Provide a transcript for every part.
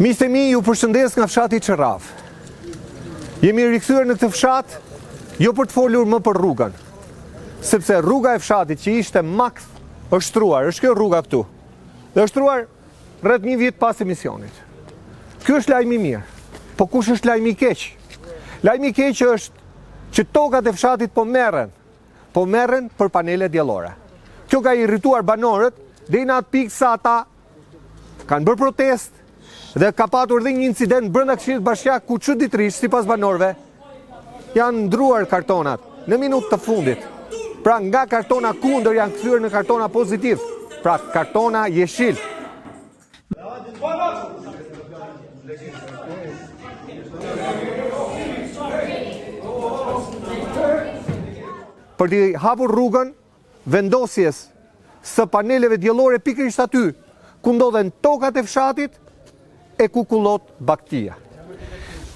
Miqtë e mi, ju përshëndes nga fshati Qerraf. Jemi rikthyer në këtë fshat, jo për të folur më për rrugën, sepse rruga e fshatit që ishte maks është shtruar, është kjo rruga këtu. Dhe është shtruar rreth 1 vit pas emisionit. Ky është lajmi i mirë. Po kush është lajmi i keq? Lajmi i keq është që tokat e fshatit po merren për panele diellore. Kjo ka irrituar banorët deri në atë pikë sa ata kanë bërë protestë dhe ka patur dhe një incident brenda Këshillit Bashkiak ku çuditërisht sipas banorëve janë ndruar kartonat në minutë të fundit. Pra nga kartona kundër janë kthyer në kartona pozitiv. Pra kartona jeshil. Për t'i hapur rrugën vendosjes së paneleve diellore pikërisht aty ku ndodhen tokat e fshatit e ku kullot baktia.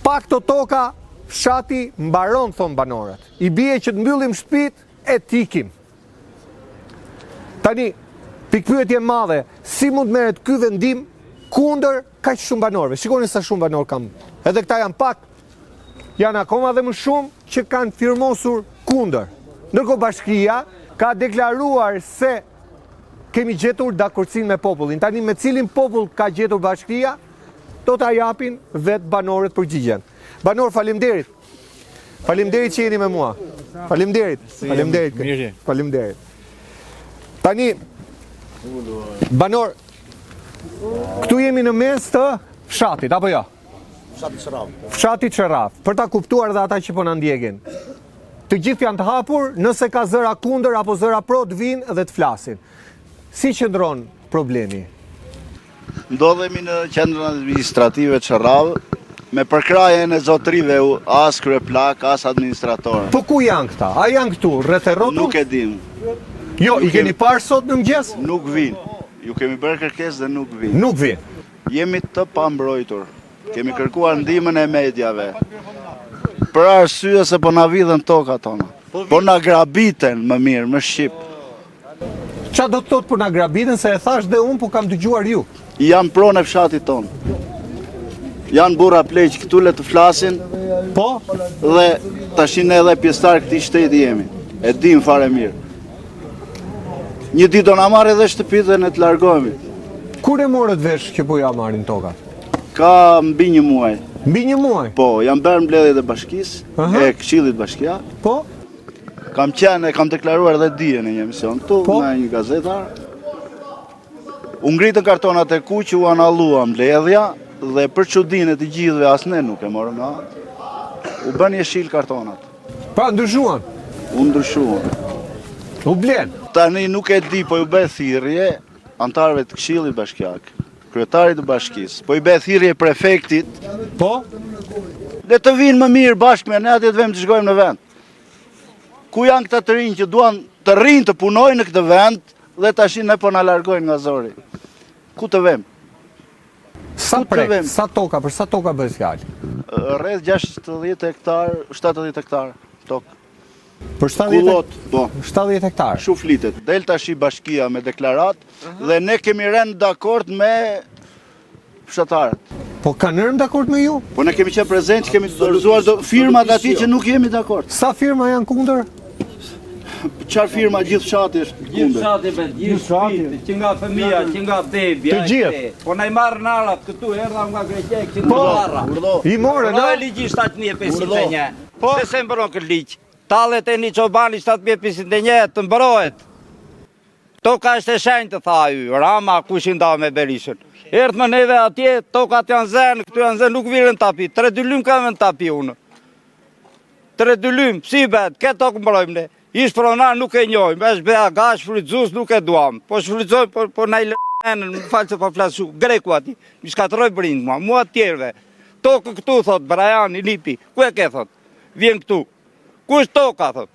Pa këto toka, fshati mbaron, thonë banorët. I bie që të mbyllim shtëpitë e tikim. Tani, pikpyetje madhe, si mund merret ky vendim kundër kaq shumë banorëve? Shikoni sa shumë banor kam. Edhe këta janë pak, janë akoma dhe më shumë që kanë firmosur kundër. Ndërkohë bashkia ka deklaruar se kemi gjetur dakordsinë me popullin. Tani me cilin popull ka gjetur bashkia, do ta japin vetë banorët përgjigjen. Banor, faleminderit. Faleminderit që jeni me mua. Faleminderit. Faleminderit. Tani, banor, këtu jemi në mes të fshatit, apo jo? Fshati Qerraf. Për ta kuptuar dhe ata që po na ndjekin. Të gjithë janë të hapur, nëse ka zëra kundër apo zëra pro të vinë dhe të flasin. Si qëndron problemi? Ndodhemi në qendrën administrative Qerraf me përkrajen e zotrive, as kryeplak, as administrator. Po ku janë këta? A janë këtu rreth e rrotull? Nuk e dim. Jo, i keni parë sot në mëngjes? Nuk vinë. Ju kemi bërë kërkesë dhe nuk vinë. Nuk vinë. Jemi të pambrojtur. Kemi kërkuar ndihmën e mediave. Për arsye se po na vidhen tokat tona. Po na grabiten më mirë, më shqip. Qa do të thotë për na grabiten, se e thash dhe unë, po kam dëgjuar ju. Janë pronë e fshatit tonë. Janë burra pleq këtu le të flasin. Po? Dhe tashin edhe pjesëtar këtij shteti jemi. E dim fare mirë. Një ditë do na marrë edhe shtëpitë dhe ne të largohemi. Kur e morët vesh që po ja marrin tokat? Ka mbi 1 muaj. Mbi 1 muaj? Po, janë bërë mbledhjet e bashkisë, e Këshillit Bashkiak. Po? Kam deklaruar edhe dije në një emision këtu, në një gazetar. U ngritën kartonat e kuq, u analua mbledhja dhe për çudinë e të gjithëve as ne nuk e morëm na. U bën jeshil kartonat. Pra ndryshuan? U ndryshuan. U blen? Tani nuk e di, po ju bë thirrje antarëve të Këshillit Bashkiak, kryetarit të bashkisë, po i bë thirrje prefektit. Po? Le të vinë më mirë bashkë me ne atë të vëmë të shkojmë në vend. Ku janë këta të rinj që duan të rinë të punojnë në këtë vend dhe tashin ne po na largojnë nga zori. Ku të vëmë? Sa prek, sa toka, për sa toka bëhet fjalë? Rreth 60 hektar, 70 hektar tokë. Për 70 po. 70 hektar. Shu flitet. Del tash bashkia me deklarat dhe ne kemi rënë dakord me fshatarët. Po kanë rënë dakord me ju? Po ne kemi qenë prezent, kemi dorëzuar firmat aty që nuk jemi dakord. Sa firma janë kundër? Çfarë firma gjithë fshati është kundër? Gjithë fshati me gjithë shtëpitë, që nga fëmia, që nga bebia. Të gjithë. Po na i marrën arrat këtu, erdham nga Greqia, që nga arra. I morën, Po e ligji 7501. Po se mbron kë ligj. Tallet e një çobani 7501 të mbrohet. Toka është e shenjtë, tha ai. Rama kush i nda me Berishën. Erdhmë neve atje, tokat janë zënë, këtu janë zënë, nuk virën tapi. 3 dylym kanë në tapi unë. 3 dylym, si bet, këtë tokë mbrojmë ne. Ish pronar nuk e njojmë, është bea gash, shfrytzus nuk e duam. Po shfrytzoj, po na i lënën, më falë se po flasë greku ati, mi shkatroj brindë mua tjerve. Tokë këtu, thot, Brajani, Lipi, ku e ke, thot, vjen këtu. Ku është toka, thot?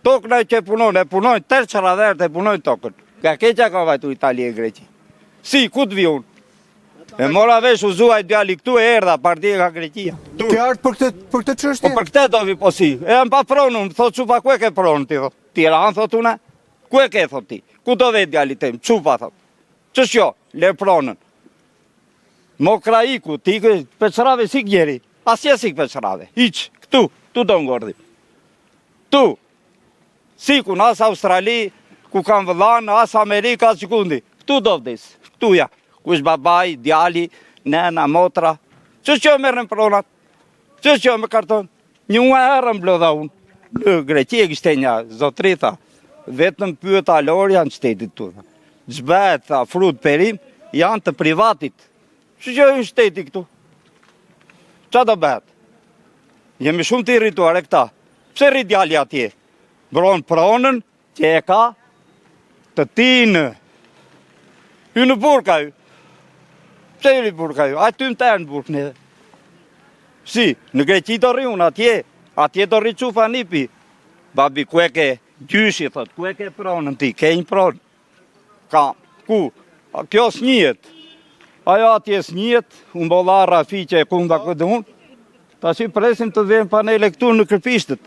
Tokë na që punojnë, tërë qëraverët e punojnë tokën. Ka keqa ka vajtu Itali e Greqi. Si, ku të vi unë? E mora vesh u zuaj djali këtu e erdha partia nga Greqia. Ti ardh për këtë çështje? Po për këtë do vi po si. E jam pa pronun, thot çupa ku e ke pronun ti thot. Tiranë thot una. Ku e ke thot ti? Ku do vet djali tem? Çupa thot. Ç'është jo? Le pronën. Mokraiku, ti peçrave si gjeri, asje si peçrave, hiq, këtu do ngordi. Tu, si ku në as Australi, ku kanë vëllan, as Amerika, as qikundi, këtu do vdes, këtu ja, ku është babaj, djali, nena, motra, që merën pronat, që me karton, një herë mblodha unë, në Greqi e kishte një zotrita, vetëm pyet alorja në shtetit tu, zbet, tha, frut, perim, janë të privatit, që në shteti këtu, qa do bet? Jemi shumë të irrituar e këta, pse rrit djali atje? Mbron pronën që e ka të tinë. Ju në burka ju. Pse ju në burka ju? A ty në terë në burkë në. Si, në Greqi do rri unë atje do rri qufa nipi. Babi, ku e ke gjyshi, thot, ku e ke pronën ti, ke një pronë. Ka, ku? A, kjo s'njihet. Ajo atje s'njihet, unë bolla Rafi që e kumba këtë unë. Ta si presim të vjen panele këtu në Kërpishtet.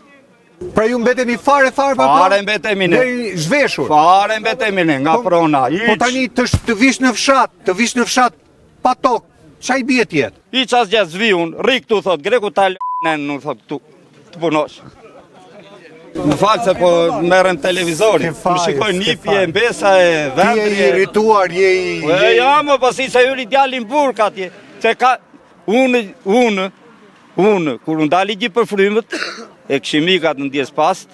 Pra ju mbetemi fare pa Fare mbetemi ne. deri zhveshur. Fare mbetemi ne, nga prona. Po tani të vish në fshat, pa tokë, qa i bje tjetë? I qas gjatë zvi unë, ri këtu, thot, greku ta l***nen, nuk thot këtu, të punosh. Në falë se po merën televizorin, më shikoj nipje, mbesa e vendri. Ti e irrituar, Ja, më pasi se juri djalin burk atje, se ka, unë, kur unë dali gjithë për frymët, e këshimikat në ndjes past,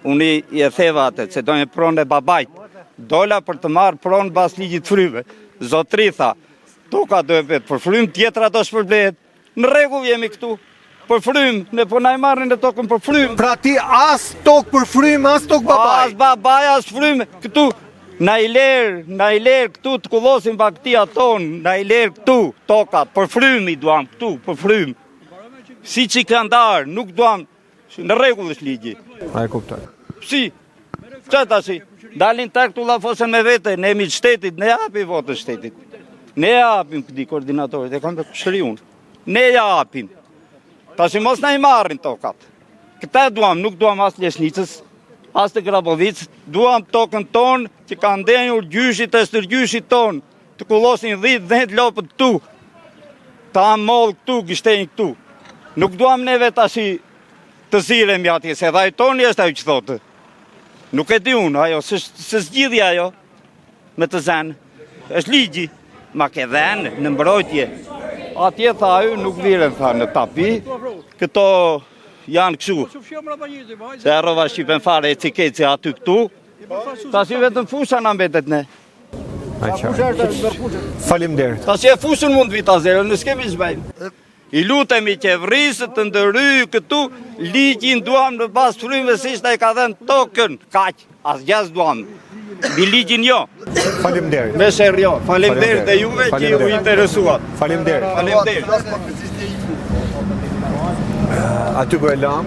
unë i e theva atë, se dojnë pronë e babajt, dola për të marrë pronë bas ligjit fryme, zotri tha, toka do e vetë për frymë, tjetra do shpërblehet, në regull jemi këtu, për frymë, ne po na i marrin e tokën për frymë. Pra ti as tokë për frymë, as tokë babaj. As babaj, as frymë, këtu, na i lerë këtu të kullosin baktia tonë, na i lerë këtu, tokat, për frymë i duam këtu, për frymë. Si që kanë darë, nuk duam, në regull është ligji. A e kuptoj. Si, që ta si, dalin të këtu la fosën me vete, ne jemi shtetit, ne japim votën shtetit. Ne japim këti koordinatorit, e kam të këshëri unë. Ne japim. Ta si mos na i marrin tokat. Këta duam, nuk duam as Lesnicës, as të Grabovicës, duam tokën tonë që ka ndenjur gjyshit e stërgjyshit tonë, të kullosin 10 lopët këtu, ta mollë këtu, gishtenjë këtu. Nuk duam neve tashi të ziremi atje, se dhe toni është ajo që thotë. Nuk e di unë, ajo, se zgjidhja ajo, me të zenë, është ligji, ma ke dhenë në mbrojtje. Atje tha ajo, nuk viren, tha, në tapi, këto janë këshu. Se arrova Shqipen fare e cikeci aty këtu, ta si vetëm fusha në mbetet ne. Faleminderit. Ta si e fushën mund vita zero, në s'kemi zbajnë. I lutemi qevrisë të ndërry këtu, ligjin duam në bas fryme, si shta i ka dhenë tokën, kaq, as gjas duam, bi ligjin jo. Faleminderit. Me shërjo, faleminderit dhe juve që ju interesuat. Faleminderit. Faleminderit. Aty ku e lam.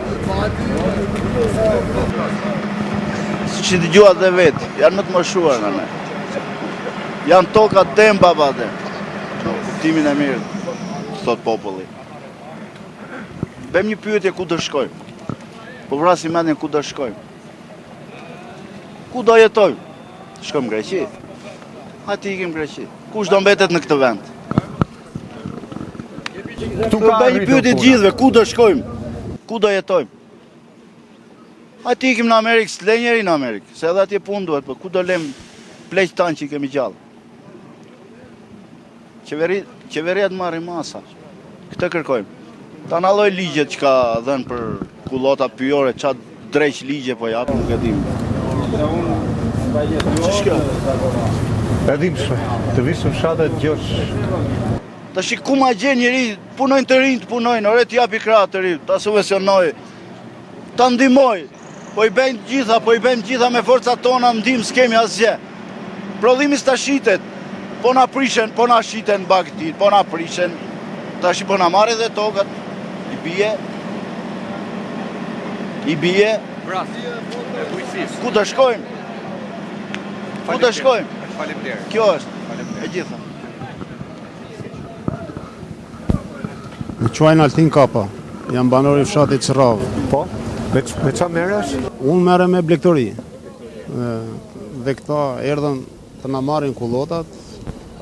Si që të gjuat dhe vetë, janë më të mëshuar në ne. Janë tokat tem babate. Në kuptimin e mirë, thot populli. Bem një pyetje ku do shkojmë. Po vrasim mendjen ku do shkojmë. Ku do jetojmë? Shkojmë në Greqi. Hajde ikim në Greqi. Kush do mbetet në këtë vend? Tu Bëj një pyetje gjithëve, ku do shkojmë? Ku do jetojmë? Hajde ikim në Amerikë, s'le njeri në Amerikë, se edhe atje punë duhet, po ku do lem pleq tanë që i kemi gjallë? Qeveria të marri masa. Këtë kërkojmë. Ta nalloj ligjet që ka dhenë për kullota pyjore, qatë dreq ligje po japë, nuk e dim. Që shkjo? E dim shme, të visë fshatë e gjosh. Ta shi ku ma gjenë njëri, punojnë të rinjë të punojnë, ore t'japi kratë të rinjë, ta subvencionoj, ta ndimoj, po i bëjmë gjitha me forcat tona, ndim s'kemi asgje. Prodhimi s'ta shitet, po na prishen, po na shiten bagtit, po na prishen, ta shi po na marrë dhe tokat, i bie, ku të shkojmë? Ku të shkojmë? Kjo është, e gjitha. Në quajnë Altin Kapa, jam banori fshatit Qërravë. Po, me qa merresh? Unë mere me blektori. Dhe këta erdhen të na marrin kullotat,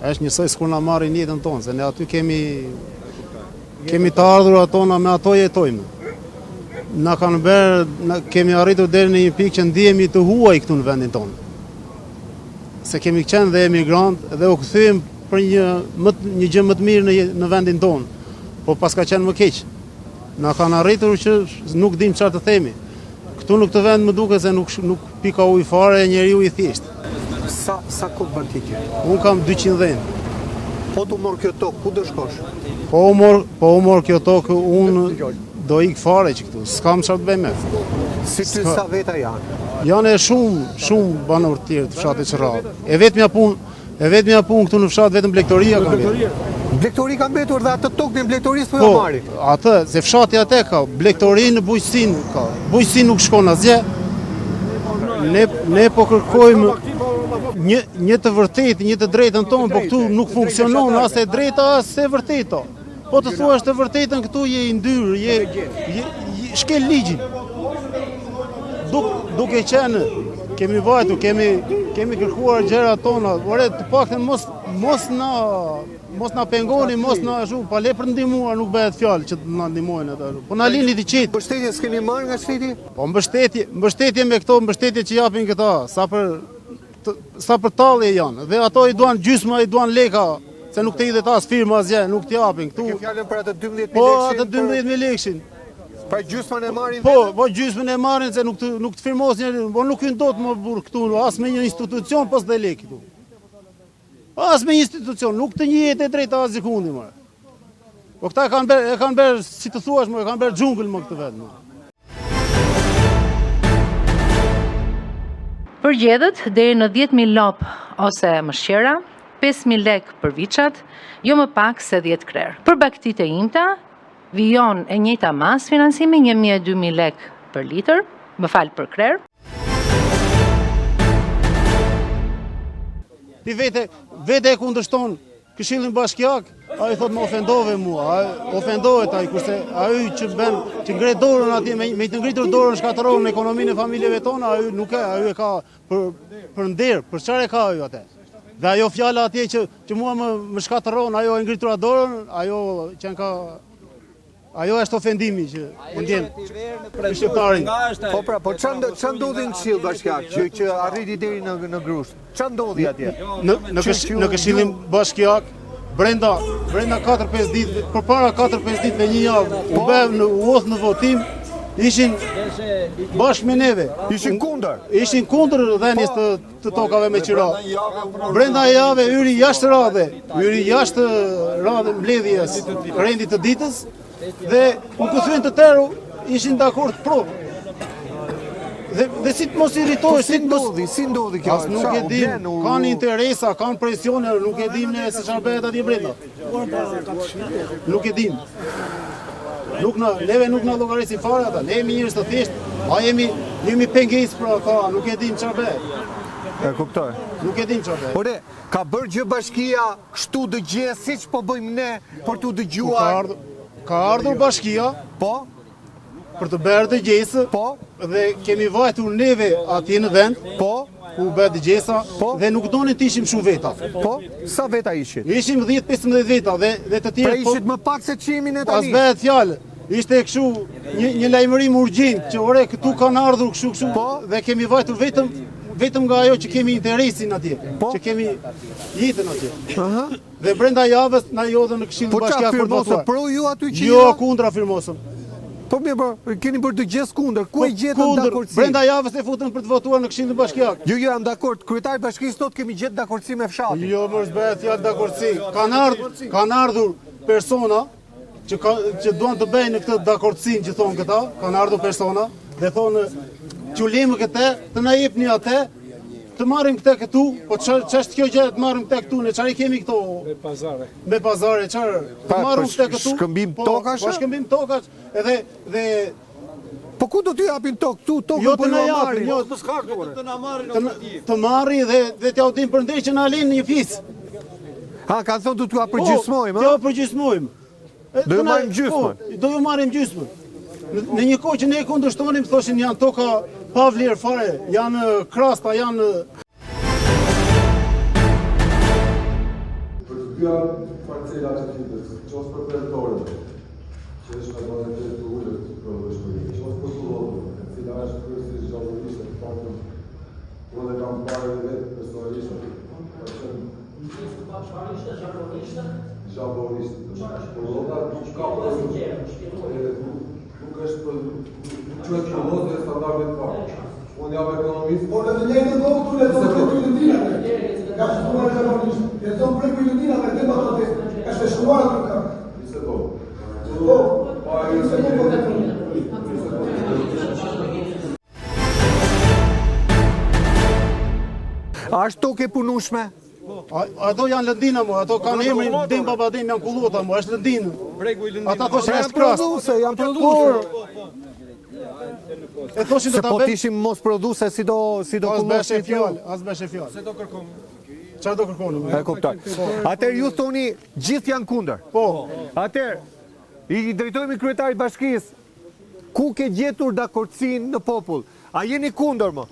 Është njësoj s'kur na marrin jetën tonë, se ne aty kemi të ardhurat tona, me ato jetojmë. Na kanë bërë, kemi arritur deri në një pikë që ndihemi të huaj këtu në vendin tonë. Se kemi qenë dhe emigrant dhe u kthym për një gjë më të mirë në vendin tonë, po pas ka qenë më keq. Na kanë arritur që nuk dim çfarë të themi. Këtu në këtë vend më duket se nuk pika ujë fare, njeriu I thjesht. Sa kohë bën ti që? Unë kam 200 dhenë. Po tu mor kjo tokë, ku do shkosh? Po u mor kjo tokë, unë do ik fare që këtu, s'kam çfarë të bëj me. Si ty sa veta janë? Janë shumë banor të tjerë të fshatit Çerrave. E vetmja punë këtu në fshat vetëm blegtoria ka mbetur. Blegtori ka mbetur dhe atë tokë në blegtorisë po ja marri. Atë, se fshati atë ka, blegtorinë në bujqësinë ka. Bujqësinë nuk shkon asgjë. Ne po kërkojmë një të vërtetë, një të drejtën tonë, po këtu nuk funksionon as e drejta as e vërteta. Po të thuash të vërtetën këtu je I ndyrë, je shkel ligjin. Duke qenë, kemi vajtu, kemi kërkuar gjërat tona, ore të paktën mos na pengoni, mos na ashtu, pa le për ndihmuar nuk bëhet fjalë që na ndihmojnë ata. Po na lini të qitë. Mbështetje s'keni marrë nga shteti? Po mbështetje me këto mbështetje që japin këta, sa për tallje janë. Dhe ato I duan gjysma, I duan leka, se nuk të hidhet as firma asgjë, nuk të japin. Ke fjalën për atë 12.000 lekë? Po, atë 12.000 lekshin. Pra gjysmën e marrin? Po gjysmën e marrin se nuk të firmos njëri, po nuk hyn dot më burr këtu, as me një institucion pas dhe lek këtu. As me një institucion, nuk të njihet e drejta as sekundi më. Po këta e kanë bërë, si të thuash më, e kanë bërë xhungël më këtë vend. Përgjedhët deri në 10.000 lop ose mëshqera, 5.000 lek për viçat, jo më pak se 10 krerë. Për baktitë e imta, vijon e njëjta mas financimi 1.000-2.000 lek për litër, për krerë. Ti vete e kundërshton Këshillin Bashkiak, ai thot më ofendove mua, ofendohet ai kurse ai që ngre dorën atje me të ngritur dorën shkatërron ekonominë e familjeve tona, ai nuk ai e ka për nder, për çfarë ka ai atë. Dhe ajo fjala atje që mua më shkatërron, ajo e ngritur dorën, ajo që ka ajo është ofendimi që e ndjen shqiptarin. Po ç'a ndodhi në Këshill Bashkiak që arriti deri në grusht? Ç'a ndodhi atje? Në Këshillin Bashkiak brenda 4-5 ditë, përpara 4-5 ditëve një javë, u bë u udh në votim, ishin bashkë me neve. Ishin kundër? Ishin kundër dhënies të tokave me qira. Brenda jave hyri jashtë radhe mbledhjes rendit të ditës dhe u kthyen të tërë ishin dakord pro. Dhe si të mos irritohesh, si ndodhi kjo? As nuk e dim, kanë interesa, kanë presione, nuk e dim ne se çfarë bëhet atje brenda. Nuk e dim. Neve nuk na llogarisin fare ata, ne jemi njerëz të thjeshtë, jemi pengesë për ata, nuk e dim çfarë bëhet. E kuptoj. Nuk e dim çfarë bëhet. Ore, ka bërë gjë bashkia kështu dëgje siç po bëjmë ne për t'u dëgjuar. Ka ardhur bashkia, po, për të bërë dëgjesë, po, dhe kemi vajtur neve atje në vend, po, ku bë dëgjesa, dhe nuk donin të ishim shumë veta. Po, sa veta ishit? Ishim 10-15 veta dhe të tjerë. Pra ishit më pak se çimin e tani. As bëhet fjalë. Ishte kështu një lajmërim urgjent që ore këtu kanë ardhur kështu dhe kemi vajtur vetëm nga ajo që kemi interesin atje, që kemi jetën atje. Dhe brenda javës na jodhën në Këshillin Bashkiak për të votuar. Po ju aty që jo kundra firmosëm. Po mirë, keni bërë dëgjes kundër. Ku e gjetën dakordsi? Brenda javës e futën për të votuar në Këshillin Bashkiak. Jo, jam dakord. Kryetari i bashkisë thotë kemi gjetë dakordsi me fshatin. Jo, mos bëhet fjalë dakordsi. Kanë ardhur persona që duan të bëjnë këtë dakordsinë që thonë këta, kanë ardhur persona dhe thonë që limë këtë, të na jepni atë, të marrim këtë këtu, po ç'është kjo gjë të marrim këtë këtu, ne çfarë kemi këto? Me pazare, çfarë? Të marrim këtë këtu. Shkëmbim tokash? Po shkëmbim tokash, edhe po ku do t'ju japin tokë? Tokën jo po të na ju japin, jo të na marrin. Të marrin dhe t'ja udhim përndej që na lënë një pjesë. Ha, kanë thonë do t'ju përgjysmojmë, ha? Jo, përgjysmojmë. Do ju marrim gjysmën. Do ju marrim gjysmën. Në një kohë që ne kundërshtonim, thoshin janë toka pa vlerë fare, janë krasta, janë parcela që kitet, qos për territorin, që është në bazë të ullët për vështëri, qos për tullotën, e cila është kryesisht zgjavërisht, të paktën, unë dhe kam parë dhe vetë personalisht, ka qenë zgjavërisht, tullota nuk ka nuk është për quhet tullotë e standardit parë. Unë jam ekonomist. Por edhe ne do këtu le të thotë ka shtuar ekonomisht. E thon për Julitina me tema atë. Ka shtuar atë ka. Nisë po. Po, nisë po. A është tokë e punueshme? Ato janë lëndina mo, ato kanë emrin Dim Babadin janë kullota mo, është lëndinë. Ata thoshin Janë produse, janë produse. E thoshin Se do ta po bëjnë. t'ishim mos produse si do As kullosh bësh e fjalë, as bësh fjalë. Se do kërkon. Çfarë do kërkon? E kuptoj. Atëherë ju thoni gjithë janë kundër. Po. Atëherë i drejtojmë kryetarit bashkisë. Ku ke gjetur dakordsinë në popull? A jeni kundër më?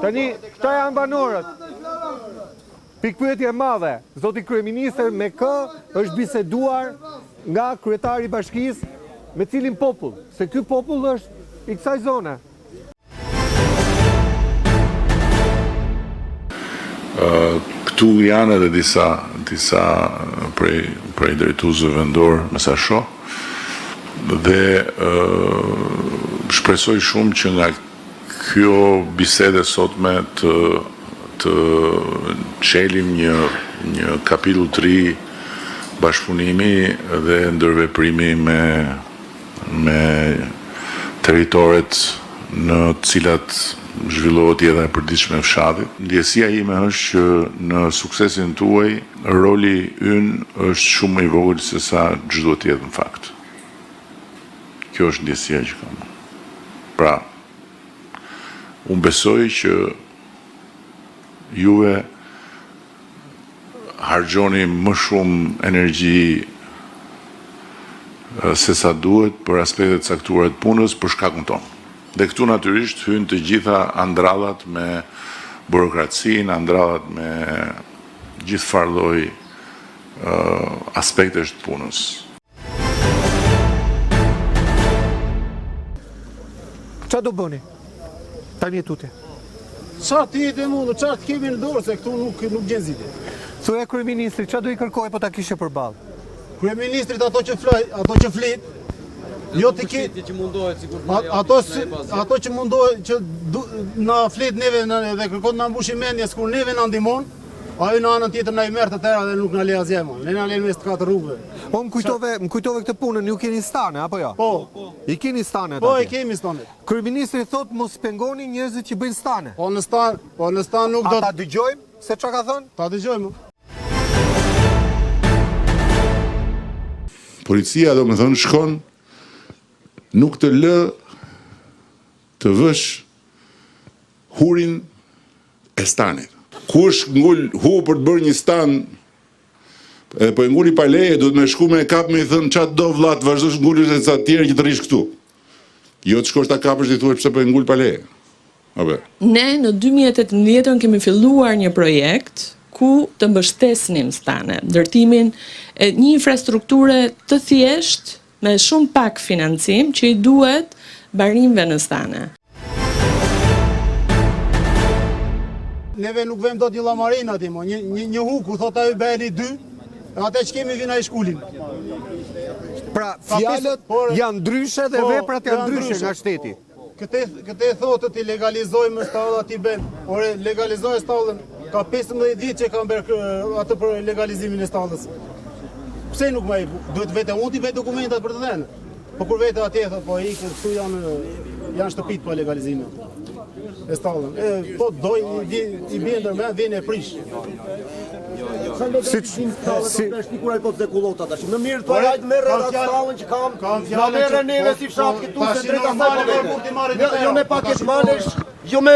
Tani, këta janë banorët. Pikpyetje e madhe. Zoti kryeministër me kë është biseduar nga kryetari i bashkisë me cilin popull? Se ky popull është i kësaj zone. Këtu janë edhe disa prej drejtuesve vendor, me sa shoh, dhe shpresoj shumë që nga kjo bisede sotme të çelim një kapitull 3 bashkëpunimi dhe ndërveprimi me teritoret në të cilat zhvillohet jeta e përditshme e fshatit. Ndjesia ime është që në suksesin tuaj roli ynë është shumë më i vogël se sa çdo të jetë në fakt. Kjo është ndjesia që kam. Pra, unë besoj që juve harxhoni më shumë energji se sa duhet për aspektet caktuara të punës për shkakun tonë. Dhe këtu natyrisht hyn të gjitha andrallat me burokracinë, andrallat me gjithë farë lloj aspektesh të punës. Qa do bëni? Tani e tutje. Çfarë ti e mundu, çfarë të kemi në dorë se këtu nuk gjen zgjidhje. Thuaj kryeministri, çfarë do i kërkoj po ta kishe përballë? Kryeministrit ato që flit, jo ti ke që mundohet sigurisht. Ato që mundohet që na flet neve dhe kërkon na mbushim mendjes kur neve na ndihmon, ajo në anën tjetër na i merr të tëra dhe nuk na le asgjë më. Ne na lën mes të katër rrugëve. Po më kujtove këtë punën, ju keni stane apo jo? Po. I keni stane Po, atje? i kemi stane. Kryeministri thot mos pengoni njerëzit që bëjnë stane. Po në stan nuk do A ta dëgjojmë se çka ka thënë? ta dëgjojmë. Policia, do me thënë, shkon nuk të lë të vësh hurin e stanit. Kush ngull hu për të bërë një stan, po e ngulli pa leje, do të me shku me e kap me i thënë qatë do vlat, vazhdosh ngulli se ca tjerë që të rish këtu. Jo të shkosh ta kapësh dhe i thuaj pse po e ngull pa leje. Ape. Ne në 2018 kemi filluar një projekt ku të mbështesnim stane, ndërtimin e një infrastrukture të thjesht me shumë pak financim që i duhet barimve në stane. Neve nuk vëm dot një llamarin aty mo, një huku thot ajo bëheni 2, atë që kemi vina i shkullin. Pra, fjalët janë ndryshe dhe veprat janë ndryshe nga shteti. Këtë thotë ti legalizojmë stallat i bën. Ore legalizoj stallën. Ka 15 ditë që kanë bërë atë për legalizimin e stallës. Pse nuk më duhet vetë unë ti vetë dokumentat për të dhënë. Po kur vetë atje thotë po ikën këtu janë shtëpit po legalizimin. E stallën. Po doj i bie ndërmend vjen e prish. Si shtikuraj po të kullota tash. Më mirë të hajt merr atë stallën që kam. Na merre neve si fshat këtu se drejta sa jo me paketë malesh, jo me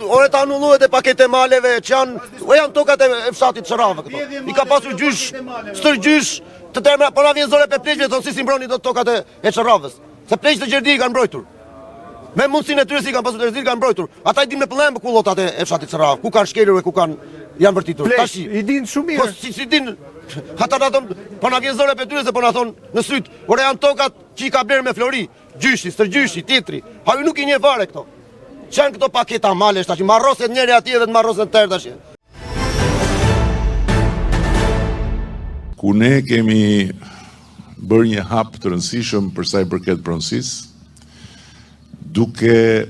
ore ta anullohet e pakete maleve që janë tokat e fshatit Çorrave këto. I ka pasur gjysh, stërgjysh të tërma, po na vjen zore pe pleqve thon si mbroni do tokat e Çorravës. Se pleqtë e Gjerdi kanë mbrojtur. Me mundësinë e tyre si kanë pasur të kanë mbrojtur. Ata i dinë me pëllim kullotat e fshatit Çorrave, ku kanë shkelur e ku kanë janë vërtitur. Flesh, i din shumë Po mirë. si din, ata na thon, po na vjen zëra për se po na thon në syt, ora janë tokat që i ka bler me Flori, gjyshi, stërgjyshi, tjetri. Haju nuk i njeh fare këto. Çan këto paketa malesh tash, marroset njëri atje dhe të marroset tërë tash. Ku ne kemi bërë një hap të rëndësishëm për sa i përket pronësisë, duke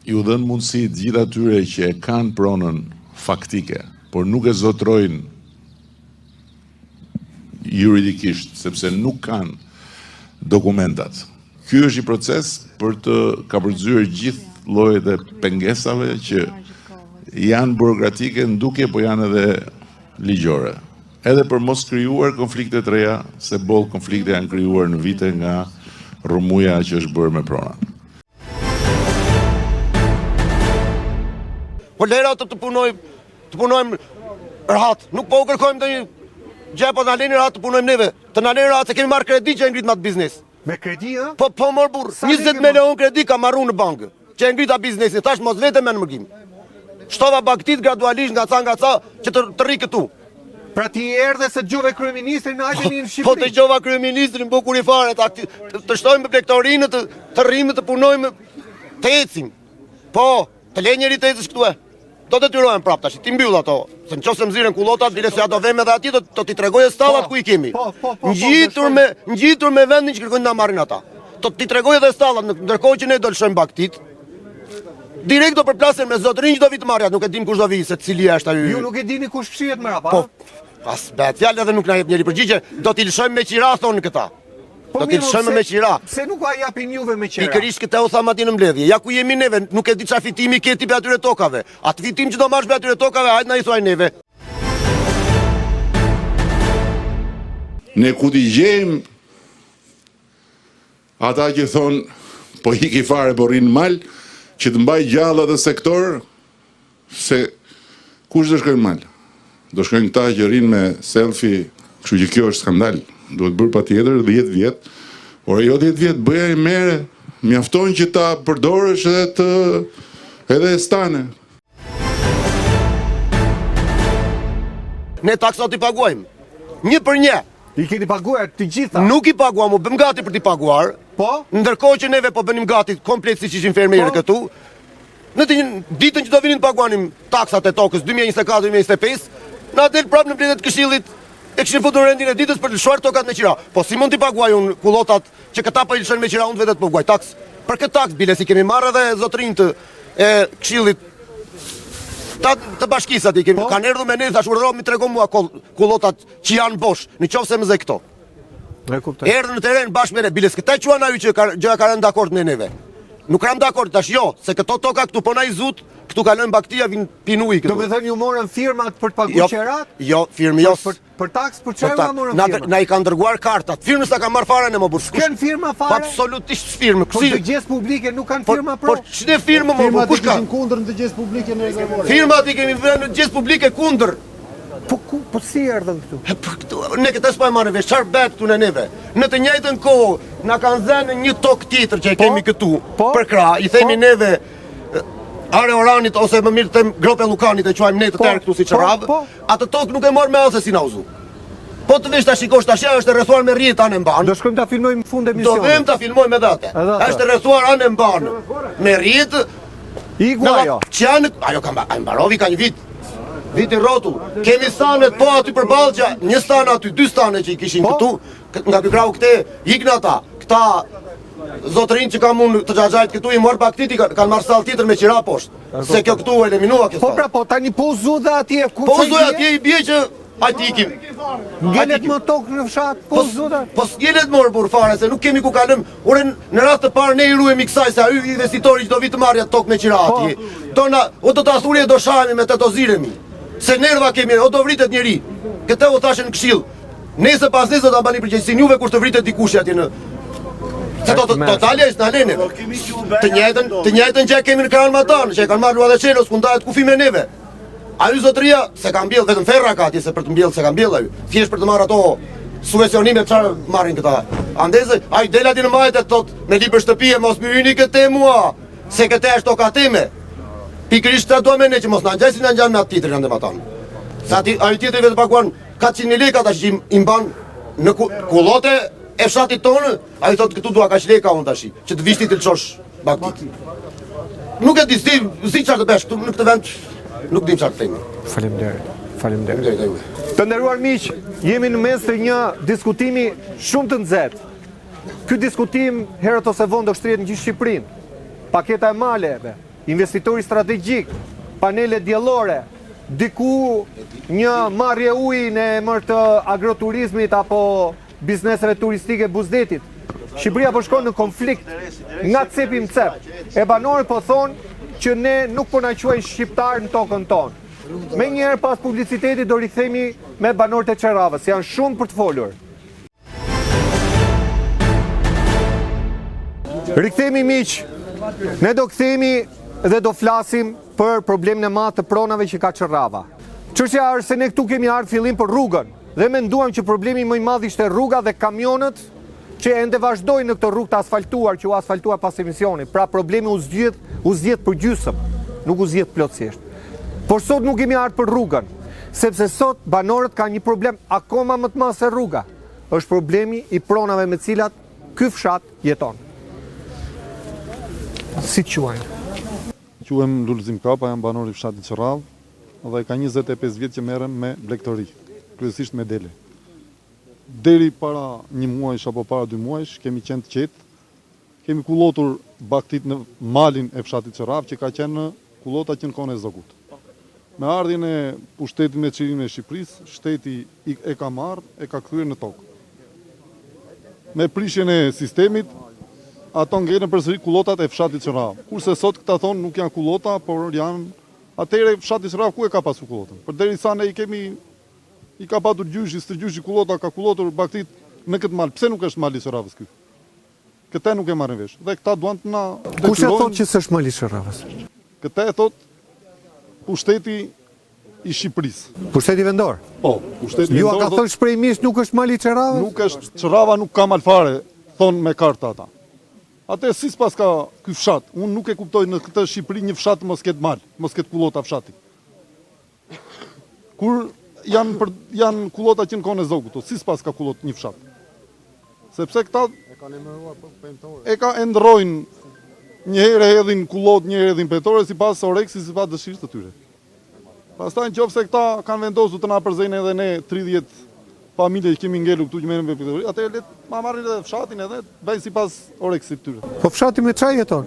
ju dhënë mundësi të gjithë atyre që e kanë pronën faktike, por nuk e zotrojnë juridikisht, sepse nuk kanë dokumentat. Ky është i proces për të kapërcyer gjithë llojet e pengesave që janë burokratike ndukje, po janë edhe ligjore. Edhe për mos krijuar konflikte të reja, se boll konflikte janë krijuar në vite nga rrëmuja që është bërë me pronat. Po lera të punojmë rahat, nuk po u kërkojmë të një gjë, po na leni rahat të punojmë neve, të na leni rahat se kemi marrë kredi që e ngrit ma të biznes. Me kredi, ë? Po mor burr, 20 milion kredi ka marru në bankë, që e ngrita biznesin, tash mos vete me në mërgim. Shtova bagtit gradualisht nga ca që të rri këtu. Pra ti erdhe se dëgjove kryeministrin në ajtën në Shqipëri. Po të dëgjova kryeministrin bukur i fare, të shtojmë me plektorinë, të rrimë, të punojmë, të ecim. Po, të le njëri të ecësh këtu e. Do të tyrojmë prap tash, ti mbyll ato. Se nëse mziren kullotat, bile se ato veme dhe ati, do t'i tregojë stallat ku i kemi. Ngjitur me vendin që kërkojnë na marrin ata. Do t'i tregojë edhe stallat, ndërkohë që ne do lëshojmë bagtit. Direkt do përplasen me zotërin që do vitë marrja, nuk e dim kush do vi, se cili është aty. Ju nuk e dini kush fshihet më rapa? Po, pas bet fjalë edhe nuk na jep njëri përgjigje, do t'i lëshojmë me qira thonë këta. Do t'i lëshojmë me qira. Pse nuk a japin juve me qira? Pikërisht këtë u tham aty në mbledhje. Ja ku jemi neve, nuk e di çfarë fitimi ke ti pe atyre tokave. Atë fitim që do marrësh pe atyre tokave, hajt na i thuaj neve. Ne ku t'i gjejmë ata që thonë, po hiki fare po rrinë mal, që të mbaj gjallë atë sektor, se kush do shkojnë mal? Do shkojnë këta që rrinë me selfie, kështu që kjo është skandal. Duhet bërë patjetër 10 vjet, por jo 10 vjet, bëja i mere, mjafton që ta përdorësh edhe stane. Ne taksat i paguajmë. 1 për 1. I keni paguar të gjitha? Nuk i paguam, u bëm gati për t'i paguar. Po? Ndërkohë që neve po bënim gati komplet siç ishin fermerë këtu. Në ditën që do vinin të paguanim taksat e tokës 2024-2025, na del prapë në mbledhjet e Këshillit e kishin futur rendin e ditës për të lëshuar tokat me qira. Po si mund t'i paguaj unë kullotat që këta po i lëshojnë me qira, unë vetë të paguaj taks? Për këtë taks bile si kemi marrë edhe zotërinjtë e Këshillit të bashkisë aty kemi, kanë erdhur me ne thash urdhërohemi tregom mua kullotat që janë bosh, nëse më zë këto. E kuptoj. Erdhën në teren bashkë me ne, bile s'këta quan ajo që gjëja ka rënë dakord me neve. Nuk ram dakord tash jo, se këto toka këtu po na i zut, këtu kalojnë baktia vin pinuj këtu. Do të thënë ju morën firmat për të paguar qerat? Jo, firmë jo. Për taks për çfarë na morën firmat? Na i kanë dërguar kartat. Firmës sa kanë marr fare në më burr. Kanë firma fare? Absolutisht firmë. Po të gjithë publike nuk kanë firma pro. Po ç'ne firmë më burr? Kush ka? Kundër në të gjithë publike në rezervore. Firmat i kemi vënë në të gjithë publike kundër. Po si erdhën këtu? Ne këtë s'po e marrë vesh, çfarë bëhet këtu në neve? Në të njëjtën kohë na kanë dhënë një tokë tjetër që e kemi këtu për krah, i themi neve Are Oranit ose më mirë them Grope Llukanit e quajmë ne të tërë këtu siç radh. Atë tokë nuk e morë me asë si na uzu. Po të vesh ta shikosh tash ajo është e rrethuar me rrjet anë mban. Do shkojmë ta filmojmë në fund emisionit. Do vëmë ta filmojmë edhe atë. Është e rrethuar anë mban me rrjet. Iku ajo. Çan ajo ka mbarovi ka një vit. Viti rrotull. Kemi stanet po aty për Ballxha, një stan aty, 2 stane që i kishin këtu, nga ky krau këte, ikën ata. Këta zotërin që kam unë të xhaxhajt këtu i mor baktit kanë marrë sall tjetër me qira poshtë. Se kjo këtu e eliminua kjo. Po pra po tani po zu dhe atje ku po zu atje i bie që hajt ikim. Ngelet më tokë në fshat, po zu dhe. Po s'ngelet më burr fare se nuk kemi ku kalëm. Ore në rast të parë ne i ruhemi kësaj se ai investitori që do vi të marrë tokë me qira atje. Dona o do ta thurje do shahemi me të doziremi. Se nerva kemi, o do vritet njëri. Këtë u thashën në Këshill. Nesër pas nesër do ta bani përgjegjësinë juve kur të vritet dikush atje në. Se do totalja është na lene. Të njëjtën që kemi në krahan matan, që e kanë marrë edhe Çelos ku ndahet kufi me neve. Ai zotëria se ka mbjell vetëm ferra ka atje se për të mbjell se ka mbjell ai. Thjesht për të marrë ato subvencionime çfarë marrin këta. Andezë ai del aty në majtë thot me libër shtëpie mos më hyni këtë mua, se këtë është toka time. Pikërisht ta duam ne që mos na ngjasin na ngjan me atë tjetër ndër atan. Sa ai tjetri vetë paguan 400 lekë tash i mban në kullote e fshatit tonë, ai thotë këtu dua kaq lekë unë tash, që të vish ti të lçosh bakti. Nuk e di si çfarë të bësh këtu në këtë vend, nuk di çfarë të them. Faleminderit. Të nderuar miq, jemi në mes të një diskutimi shumë të nxehtë. Ky diskutim herët ose vonë do shtrihet në gjithë Shqipërinë. Paketa e maleve, investitori strategjik, panele diellore, diku një marrje uji në emër të agroturizmit apo bizneseve turistike Buzdetit. Shqipëria po shkon në konflikt nga cepi në cep. E banorët po thonë që ne nuk po na quajnë shqiptar në tokën tonë. Me njerë pas publicitetit do rikthemi me banorët e Çerravës, janë shumë për të folur. Rikthemi miq, ne do kthehemi dhe do flasim për problemin e madh të pronave që ka Çerrava. Çështja është se ne këtu kemi ardhur fillim për rrugën dhe menduam që problemi më i madh ishte rruga dhe kamionët që ende vazhdojnë në këtë rrugë të asfaltuar, që u asfaltuar pas emisionit. Pra problemi u zgjedh për gjysmë, nuk u zgjedh plotësisht. Por sot nuk kemi ardhur për rrugën, sepse sot banorët kanë një problem akoma më të madh se rruga. Është problemi i pronave me cilat ky fshat jeton. Si quajnë? Quhem Lulzim Kapa, jam banor i fshatit Çerravë dhe ka 25 vjet që merrem me blegtori, kryesisht me dele. Deri para një muajsh apo para 2 muajsh kemi qenë të qetë, kemi kullotur baktit në malin e fshatit Çerravë që ka qenë në kullota që në kohën e Zogut. Me ardhjen e pushtetit me çlirin e Shqipërisë, shteti e ka marrë, e ka kthyer në tokë. Me prishjen e sistemit, ato ngelen përsëri kullotat e fshatit Çerravë. Kurse sot këta thonë nuk janë kullota, por janë. Atëherë fshati Çerravë ku e ka pasur kullotën? Përderisa ne i ka patur gjyshi, së gjyshi kullota ka kullotur baktit në këtë mal. Pse nuk është mali i Çerravës ky? Këtë nuk e marrin vesh. Dhe këta duan të na detyrojnë. Kush e thot që s'është mali i Çerravës? Këtë e thot pushteti i Shqipërisë. Pushteti vendor. Po, pushteti vendor. Ju a ka thënë shprehimisht nuk është mali i Çerravës? Nuk është, Çerrava nuk ka mal fare, thonë me karta ata. Atë si pas ka ky fshat, unë nuk e kuptoj në këtë Shqipëri një fshat mos ketë mal, mos ketë kullota fshati. Kur janë kullota që në kohën e Zogut, si pas ka kullot një fshat. Sepse këta e ka ndrojnë një herë hedhin kullot, një herë hedhin petore, si pas oreksi, si pas dëshirës të tyre. Pastaj nëse këta kanë vendosur të na përzejnë edhe ne 30 familje që kemi ngelu këtu që merrem me petori, atëherë le të marrin edhe fshatin edhe bëjnë sipas oreksit tyre. Po fshati me çfarë jeton?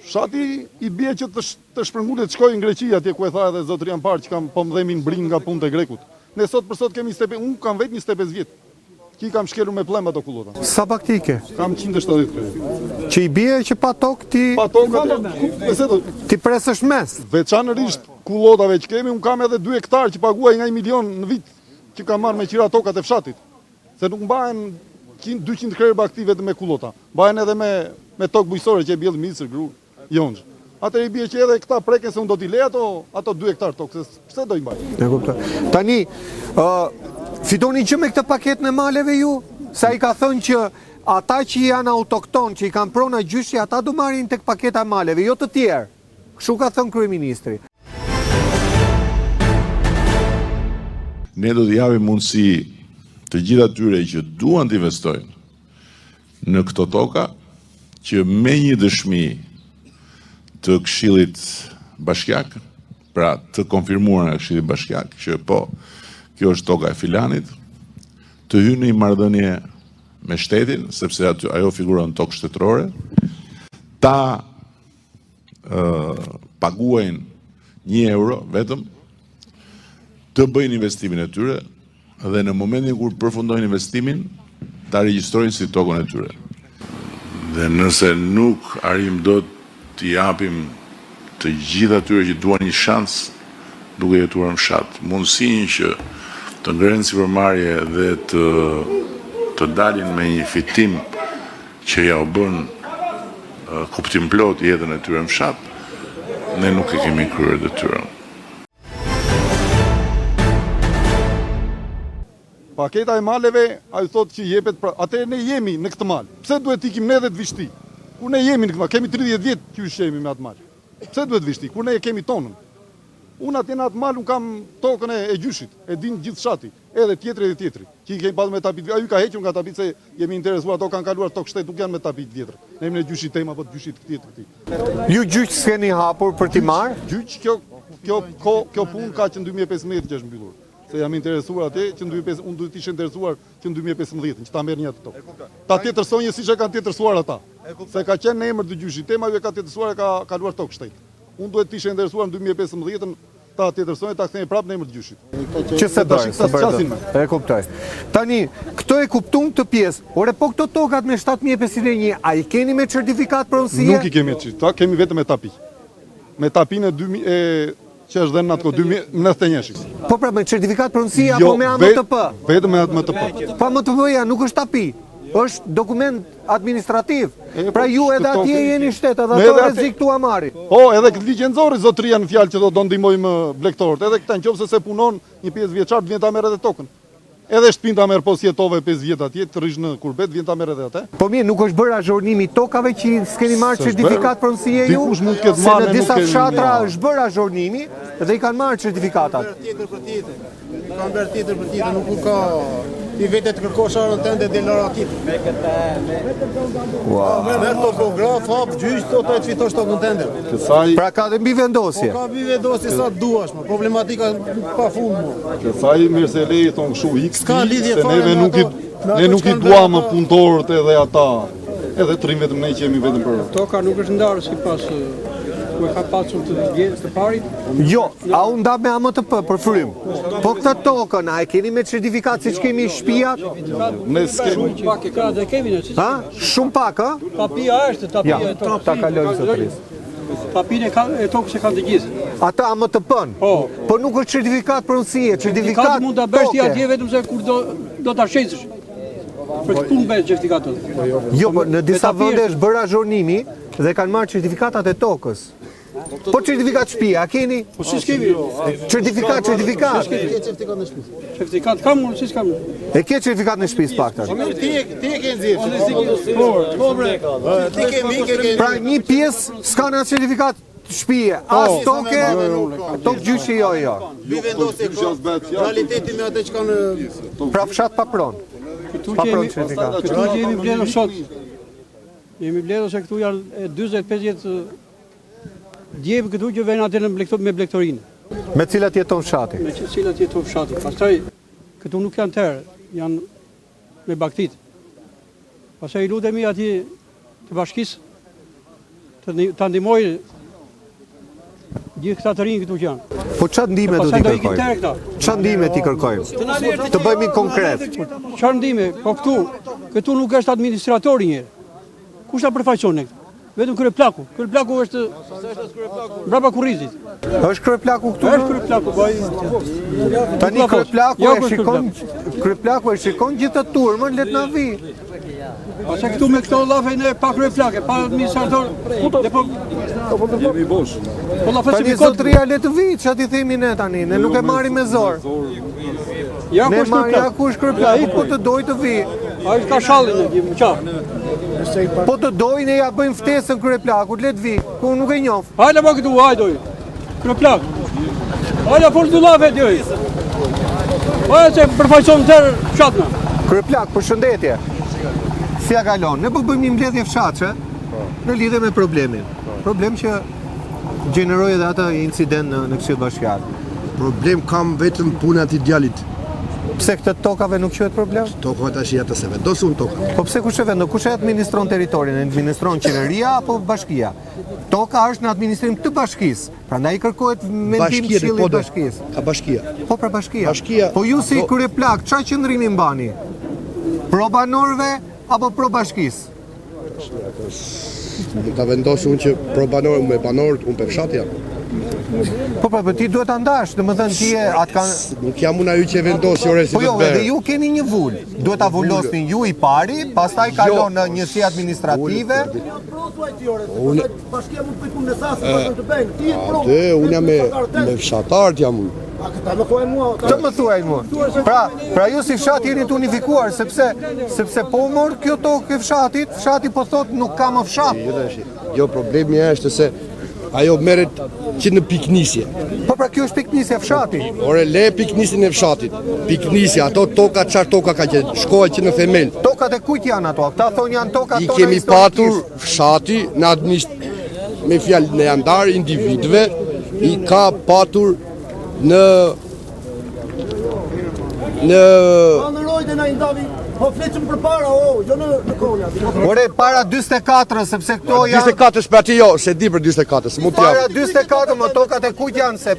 Fshati i bie që të shpërngulet të shkojë në Greqi, atje ku e tha edhe zotëria më parë që kam po mdhemin brin nga punët e grekut. Ne sot për sot kemi 25, unë kam vetë 25 vjet. Që i kam shkelur me plem ato kullota. Sa baktike? Kam 170 krejt. Që i bie që pa tokë ti... Pa tokë, ti presësh mes. Veçanërisht kullotave që kemi, unë kam edhe 2 hektar që paguaj nga 1 milion në vit që kam marrë me qira tokat e fshatit. Se nuk mbahen 200 krejt bakti vetëm me kullota. Mbahen edhe me tokë bujësore që e bjellë misër, gru, jonxh. Atë i bie që edhe këta preken se unë do t'i le ato 2 hektar tokë, se pse do i mbaj? E kuptoj. Tani, fitoni që me këtë paketën e maleve ju? Sa i ka thënë që ata që janë autokton, që i kanë prona gjyshi, ata do marrin tek paketa e maleve, jo të tjerë. Kështu ka thënë kryeministri. Ne do të japim mundësi të gjithë atyre që duan të investojnë në këto toka, që me një dëshmi të Këshillit Bashkiak, pra të konfirmuar nga Këshilli Bashkiak, që po, kjo është toka e filanit, të hynë në një marrëdhënie me shtetin, sepse ajo figuron tokë shtetërore, ta paguajnë 1 euro vetëm, të bëjnë investimin e tyre, dhe në momentin kur përfundojnë investimin, ta regjistrojnë si tokën e tyre. Dhe nëse nuk arrim do të japim të gjithë atyre që duan një shans duke jetuar në fshat, mundësinë që të ngrenë sipërmarrje dhe të dalin me një fitim që ja u bën kuptim plot jetën e tyre në fshat, ne nuk e kemi kryer detyrën. Paketa e maleve, a ju thotë që jepet, atëherë ne jemi në këtë mal. Pse duhet ikim ne dhe të vishti? Kur ne jemi në këtë mal, kemi 30 vjet që jemi me atë mal. Pse duhet vishti? Kur ne e kemi tonën. Unë atje në atë malë, unë kam tokën e gjyshit, e din gjithë fshati, edhe tjetri. Që i kemi pasur me tapit, ajo ka hequr nga tapit se jemi interesuar, ato kanë kaluar tokë shtetë, nuk janë me tapit vjetër. Ne jemi në gjyshit tema, apo të gjyshit tjetër. Ju gjyq s'keni hapur për t'i marrë? Gjyq, kjo punë ka që në 2015 që është mbyllur. Se jam interesuar atje që në 2015, unë duhet ishe interesuar që në 2015, që ta merr një atë tokë. Ta tjetërsonjë siç e kanë tjetërsuar ata. Se ka qenë në emër të gjyshit tema, ju e ka tjetërsuar e ka kaluar tokë shtetë. Unë duhet të ishe interesuar në 2015 ta tjetërsonjë ta kthejë prapë në emër të gjyshit. Që se bëjë, e kuptoj. Tani, këto e kuptum të pjesë. Ore, po këto tokat me 7501, a i keni me certifikat pronësie? Nuk i kemi ta kemi vetëm me tapi. Me tapinë që është dhe në atë kohë 2091. Po pra me certifikat pronësie apo me AMTP? Vetëm me AMTP. Pa AMTP-ja nuk është tapi. Është dokument administrativ. Pra ju edhe atje jeni shtetë, edhe ato rrezik tu amari. Po, edhe këtë ligjenzori zotëria në fjalë që do ndihmojmë blegtorët. Edhe këta nëse se punon një pjesë vjeçar, vjen ta merr edhe tokën. Edhe shtëpinë ta merr pos jetove 5 vjet atje, të rish në kurbet, vjen ta merr edhe atë. Po mirë, nuk është bërë azhornimi tokave që s'keni marrë certifikat pronësie ju? Dikush mund të ketë Se marrë, në disa fshatra është bërë azhornimi dhe i kanë marrë certifikatat. Kanë bërë tjetër për tjetër, nuk ka i vetë të kërkosh arën tënde dhe lara tjetër. Merë topograf, hap, gjyq, thot të fitosh tokën tënde. Pra ka dhe mbi vendosje. Po ka mbi vendosje sa duash, problematika pa fund. Kësaj mirë se leji thonë kështu X, S'ka lidhje se fare me ato. ne nuk i duam punëtorët edhe ata, edhe trim vetëm ne që jemi vetëm për. Toka nuk është ndarë sipas ku e ka pasur të parit. Jo, a unë nda me AMTP për frym. Po këtë tokën, a e keni me certifikat si që kemi shtëpiat? Ne s'kemi. Shumë pak e ka dhe kemi në. Ha? Shumë pak, ha? Tapia është, tapia e tokës. Ta kalojmë zotëris. Tapinë e tokës e kanë të gjithë. Ata AMTP-n? Po nuk është certifikat pronësie, certifikat mund ta bësh ti atje vetëm se kur do ta shqetësh. Për të punë bëhet certifikatët. Jo, po në disa vende është bërë azhornimi dhe kanë marrë certifikatat e tokës. Po certifikat shtëpia, a keni? Po si s'kemi? Certifikat. Certifikat kam, si s'kam. E ke certifikat në shtëpisë paktar? Ti e ke nxjerrë. Po bre. Ti ke Pra një pjesë s'ka në certifikat shtëpie, as toke, tokë gjyshi jo. Mbi vendosje realiteti me atë që kanë. Pra fshat pa pronë. Këtu që jemi mbledhur sot. Jemi mbledhur se këtu janë 40-50 djebë këtu që vjen atë me blektorinë. Me cilat jeton fshati? Me cilat jeton fshati. Pastaj këtu nuk janë tërë, janë me baktit. Pastaj i lutemi atje të bashkisë të ndihmojë gjithë këta të rinj këtu që janë. Po çfarë ndihme do t'i kërkojmë? Çfarë ndihme t'i kërkojmë? Të bëjmë konkret. Çfarë ndihme? Po këtu nuk është administratori njëherë. Kush ta përfaqëson ne? Vetëm kryeplaku. Kryeplaku është brapa kurrizit. Është kryeplaku këtu? Është kryeplaku, po. Tani kryeplaku e shikon gjithë të turmën, let na vi. Ose këtu me këto llafe ne pa kryeplake, pa administrator. Jemi bosh. Po llafe Tani zotëria le të vi, ç'a ti themi ne tani, ne nuk e marrim me zor. Ja Ne kush marrim kryeplak. kush kryeplaku, po të doj të vi. Ai ka shallin e qa. Po të doj ne ja bëjmë ftesën kryeplakut, le të vi. Ku nuk e njoh. Hajde pa këtu, hajdoj. Kryeplak. Hajde fol dy llafe djoj. Hajde se përfaqëson tërë fshatna. Kryeplak, përshëndetje. Si ja kalon? Ne po bëjmë një mbledhje fshatëshe në lidhje me problemin. Problem që gjeneroi edhe atë incident në Këshill Bashkiake. Problem kam vetëm puna e djalit. Pse këtë tokave nuk quhet problem? Tokave tash ja të se vendosun toka. Po pse kush e vendon? Kush e administron territorin? E administron qeveria apo bashkia? Toka është në administrim të bashkisë. Prandaj kërkohet mendim Këshillit të Bashkisë. A bashkia? Po pra bashkia. Po ju si kryeplak, çfarë qëndrimi mbani? Pro banorëve apo pro bashkisë? Nuk ta vendosun që pro banorë me banorët unë për fshatja. Po pra, ti duhet ta ndash, domethënë ti atë kanë Nuk jam unë ajo që vendos ore si Po jo, vetë edhe berë. ju keni një vul. Duhet ta vulosni ju i pari, pastaj kalon në njësi administrative. Bashkia mund të bëj punën e sasë, të bëjnë. Ti e pro. Atë unë jam me fshatarët jam unë. A këta më thuajnë mua. Të më thuaj mua. Pra ju si fshat jeni të unifikuar, sepse po mor kjo tokë e fshatit, fshati po thot nuk ka më fshat. Jo, problemi është se ajo merret që në piknisje. Po pra kjo është piknisja e fshati. Ore le piknisjen e fshatit. Piknisja, ato toka çfarë toka ka qenë? Shkohet që në themel. Tokat e kujt janë ato? Këta thonë janë tokat I tona kemi patur historikisht. fshati me fjalë në andar individëve i ka patur në Po fleçëm përpara, jo në konja. Ore, para 44, sepse këto janë 44 për aty jo, se di për 44, se mund të para jam. 44, më tokat e kujt janë se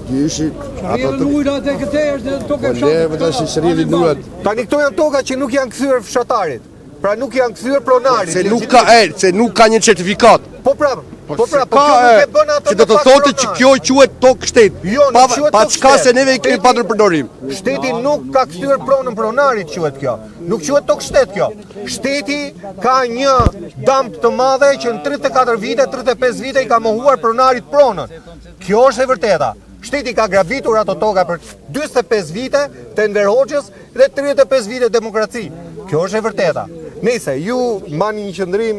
Dyshi, ato të Ujra atë këtë është tokë po leve tash shrili duhet. tani këto janë toka që nuk janë kthyer fshatarit. Pra nuk janë kthyer pronarit. Se nuk ka se nuk ka një certifikat. Po pra, po kjo nuk Ka e bën ato. që do të thotë që kjo quhet tokë shtet. Jo, nuk quhet Pa tokë çka shtet. se neve i kemi patur përdorim. Shteti nuk ka kthyer pronën pronarit quhet kjo. Nuk quhet tokë shtet kjo. Shteti ka një damp të madhe që në 34 vite, 35 vite i ka mohuar pronarit pronën. Kjo është e vërteta. Shteti ka gravitur ato toka për 45 vite të Enver Hoxhës dhe 35 vite demokraci. Kjo është e vërteta. Nëse ju mani një qëndrim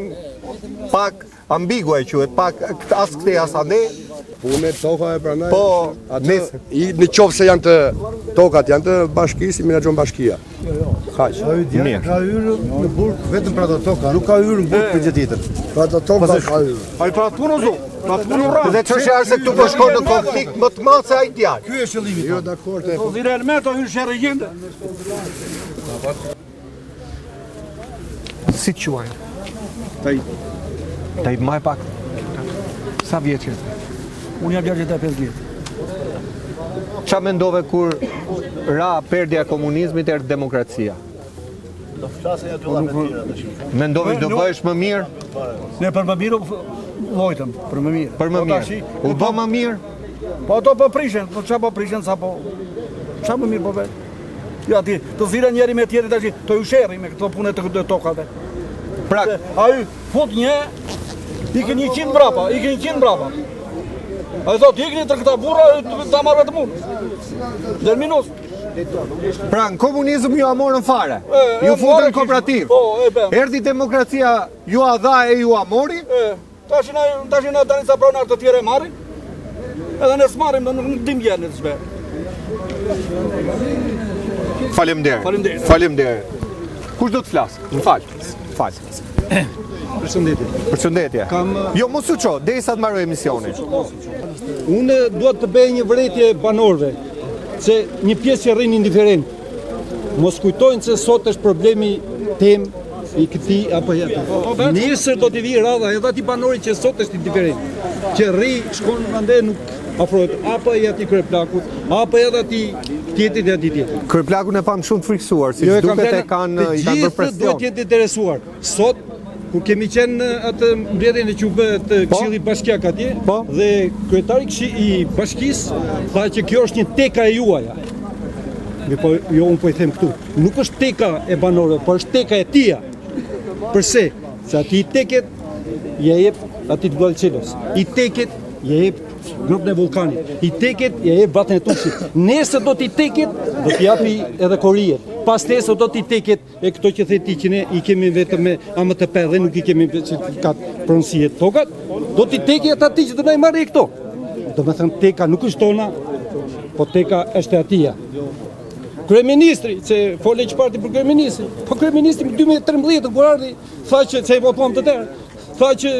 pak ambigue quhet, pak as këtej as andej. Punë toka e pranoj. Po, Nëse në qoftë se janë të tokat janë të bashkisë, menaxhon bashkia. Kaq. Mirë. Ka hyrë në burg vetëm për ato toka, nuk ka hyrë në burg për gjë tjetër. Pra ato toka ka hyrë. Ai pra punë zo. Pra punë rrah. Dhe çështja është se këtu po shkon në konflikt më të madh se ai djalë. Ky është qëllimi. Jo dakord. Po dhirë Elmeto hyrë sherrë gjende. Si quajnë? Taj maj pak. Sa vjeç je? Unë jam 65 vjetë. Qa mendove kur ra perdja e komunizmit e demokracia? Mendove do bëhesh më mirë? Ne për më mirë lojtëm, për më mirë. Për më mirë. U bë më mirë? Po ato po prishen, po qa po prishen, sa po... Qa më mirë po vetë? Ja ti, të zire njeri me tjeri tash, të ju sherri me këto punet të tokave. Pra, A ju fut një, ikin 100 brapa, ikin 100 brapa. A i thot, ikni të këta burra, ta marrë të mund. Derminus. pra në komunizm ju amorën fare. Ju futën kooperativ. Po, e bem. Erdi demokracia ju a dha e ju amori? Tash na tani sa pronar të tjere marrin. Edhe ne s'marrim, nuk dim jenë të shbe. Faleminderit. Faleminderit. Kush do të flas? Më fal. Fal. Përshëndetje. Jo, mos u ço, derisa të mbaroj emisionin. Unë duhet të bëj një vërejtje banorëve, se një pjesë që rrin indiferent. Mos kujtojnë se sot është problemi tem i këtij apo jetë. Nesër do të vi radha edhe ati banori që sot është indiferent, që rri, shkon mande nuk afrohet, apo e ati kryeplakut, apo edhe ati tjetrit e ati tjetrit. Kryeplakun e pam shumë të friksuar, si duket e kanë i kanë bërë Të gjithë presion. duhet jetë interesuar. Sot kur kemi qenë atë mbledhjen e QB të Këshillit Bashkiak atje, dhe kryetari i bashkisë tha që kjo është një teka e juaja. Po jo, unë po i them këtu. Nuk është teka e banorëve, por është teka e tia. Përse? Se ati i teket, ja jep ati të Gualcelos. I teket, ja jep grupën e vulkanit. I teket, ja jep vatën e Tuksit. Nesër do t'i teket, do t'i japi edhe Korijet. Pas nesër do t'i teket e këto që theti që ne i kemi vetëm me AMTP dhe nuk i kemi certifikat pronësie të tokat, do t'i teket ati që do na i marrë këto. Do me thënë teka nuk është tona, po teka është e atia. Kryeministri, se fole që parti për kryeministri, po kryeministri në 2013 kur ardhi, tha që se i votuam të tërë, tha që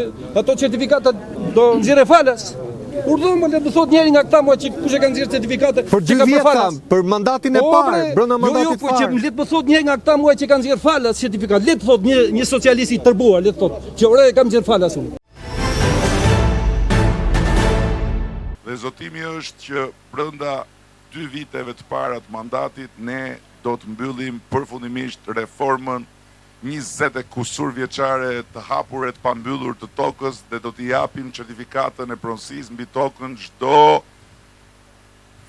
ato certifikatat do nxjerrë falas. Urdhëm më le të thot njëri nga këta mua që kush e ka nxjerrë certifikatet Për 2 vjet kam, për mandatin e parë, brenda mandatit po që le të thot njëri nga këta mua që ka nxjerrë falas certifikat, le të thot një socialist i tërbuar, le të thot që ore kam nxjerrë falas unë. Dhe zotimi është që brenda 2 viteve të para të mandatit, ne do të mbyllim përfundimisht reformën 20 e kusur vjeçare të hapur e të pambyllur të tokës dhe do t'i japim certifikatën e pronësisë mbi tokën çdo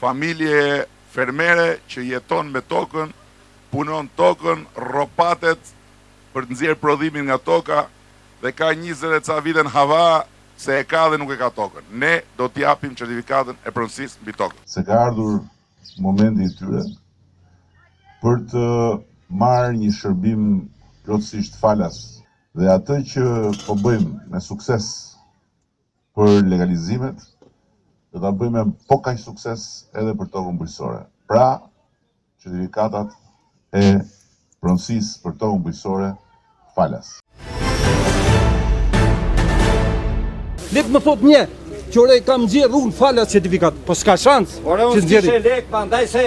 familje fermere që jeton me tokën, punon tokën, rropatet për të nxjerrë prodhimin nga toka dhe ka 20 e ca vite në hava se e ka dhe nuk e ka tokën. Ne do t'i japim certifikatën e pronësisë mbi tokën. Se ka ardhur momenti i tyre për të marrë një shërbim plotësisht falas dhe atë që po bëjmë me sukses për legalizimet, do ta bëjmë po kaq sukses edhe për tokën bujqësore. Pra, certifikatat e pronësisë për tokën bujqësore falas. Letë më thot një, që ore kam nxjerr unë falas certifikat, po s'ka shans. Ore unë s'kishe lek, pandaj se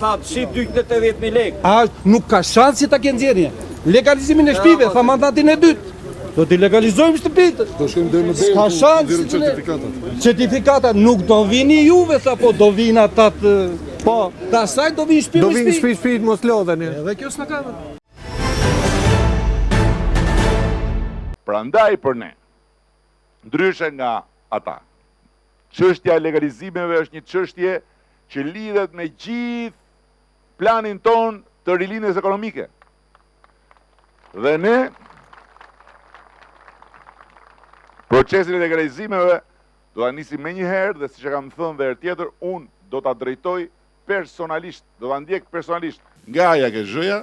thot shqip 280.000 lek. A, nuk ka shans që ta ke nxjerrje. Legalizimin e shtëpive, tha mandatin e dytë. Do t'i legalizojmë shtëpitë. Do shkojmë deri më deri. S'ka shans. Certifikatat. Certifikatat nuk do vini juve, tha, po do vinë atat. Po, ta saj do vinë shtëpi Do me vinë shtëpi. shtëpi mos lodheni. Edhe kjo s'na ka. Prandaj për ne, ndryshe nga ata, çështja e legalizimeve është një çështje që lidhet me gjithë planin ton të rilindjes ekonomike. Dhe ne procesin e legalizimeve do ta nisim me një herë dhe siç e kam thënë dhe herë tjetër, unë do ta drejtoj personalisht, do ta ndjek personalisht. Nga AJKZ-ja,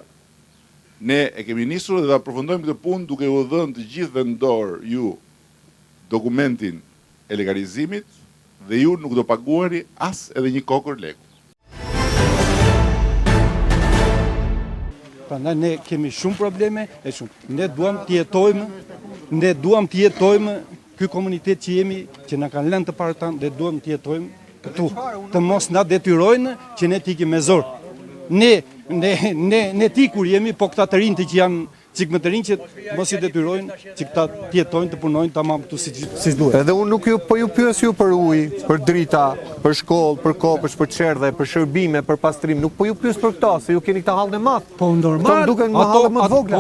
ne e kemi nisur dhe do përfundojmë këtë punë duke u dhënë të gjithë në dorë ju dokumentin e legalizimit dhe ju nuk do paguani as edhe një kokër lekë. Prandaj ne kemi shumë probleme, e shumë. Ne duam të jetojmë ky komunitet që jemi, që na kanë lënë të parë tanë, dhe duam të jetojmë këtu, të mos na detyrojnë që ne t'ikim me zor. Ne ti kur jemi, po këta të rinjtë që janë çik më të rinj që mos i detyrojnë që këta të jetojnë, të punojnë tamam këtu siç duhet. Edhe unë nuk ju pyes ju për ujë, për drita, për shkollë, për kopësh, për çerdhe, për shërbime, për pastrim, nuk po ju pyes për këto, se ju keni këta hallën e madh. Po normal. Këto duken më hallë më vogla.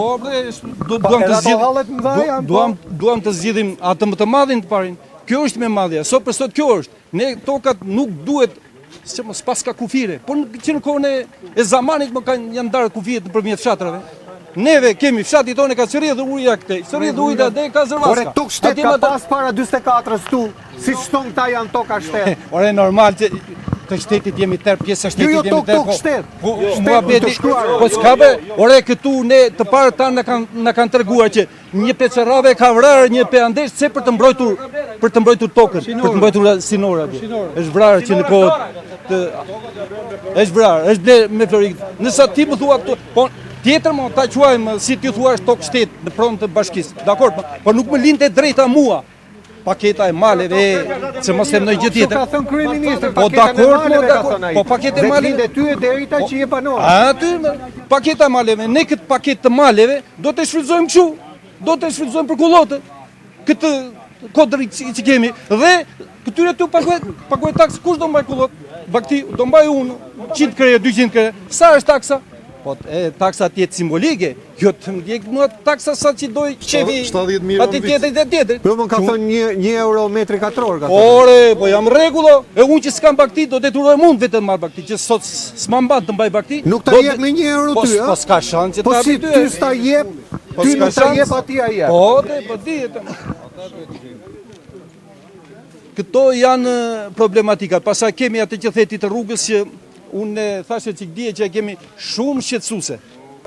Duam të zgjidhim atë më të madhin të parin. Kjo është me madhja, sot për sot kjo është. Ne tokat nuk duhet se mos pas ka kufire, por që në kohën e zamanit më janë ndarë kufiret nëpërmjet fshatrave. Neve kemi fshati tonë ka sërrjedhë uja këtej, sërrjedhë ujta dhe ka zërvaska. Ore, tokë shtet ka pas para 24 stu, si shton këta janë toka shtet. Ore, normal që të shtetit jemi tërë, pjesë e shtetit jemi tërë. Jo, tokë shtet. Mua beti, po s'ka be, ore, këtu ne të parë tanë në kanë treguar që një pecerave ka vrarë një peandesh se për të mbrojtur tokën, për të mbrojtur sinora. Është vrarë që në kohët është vrarë, është ble me Florikë. Nësa ti më thua këtu, po tjetër më ta quajmë si ti thua tokë shtet në pronë të bashkisë. Dakor, por nuk më linte drejta mua. Paketa e maleve, se mos them ndonjë gjë tjetër. Ka thënë kryeministri, po dakor, po paketa e maleve. Dhe ty e derita që je banor. Aty, paketa e maleve, ne këtë paketë të maleve do të shfrytëzojmë kështu. Do të shfrytëzojmë për kullotë. Këtë kodër që kemi dhe këtyre ty paguaj taksë, kush do mbaj kullot? Bakti do mbaj unë 100 krejë, 200 krejë. Sa është taksa? Po taksa tjetë simbolike, jo të ndjek mua taksa sa që doj qefi 70.000 aty tjetër. Jo, më ka thënë 1 euro metri katror. Ore, po jam rregullo, e unë që s'kam bakti, do detyrohem unë vetë të marr bakti, që sot s'ma mban të mbaj bakti. Nuk ta jep me 1 euro ty, Po s'ka shans që ta po si ty s'ta jep, ty nuk ta jep ati a jep. Po dihet. Këto janë problematikat, pastaj kemi atë që theti të rrugës që unë thashë që dije që kemi shumë shqetësuese.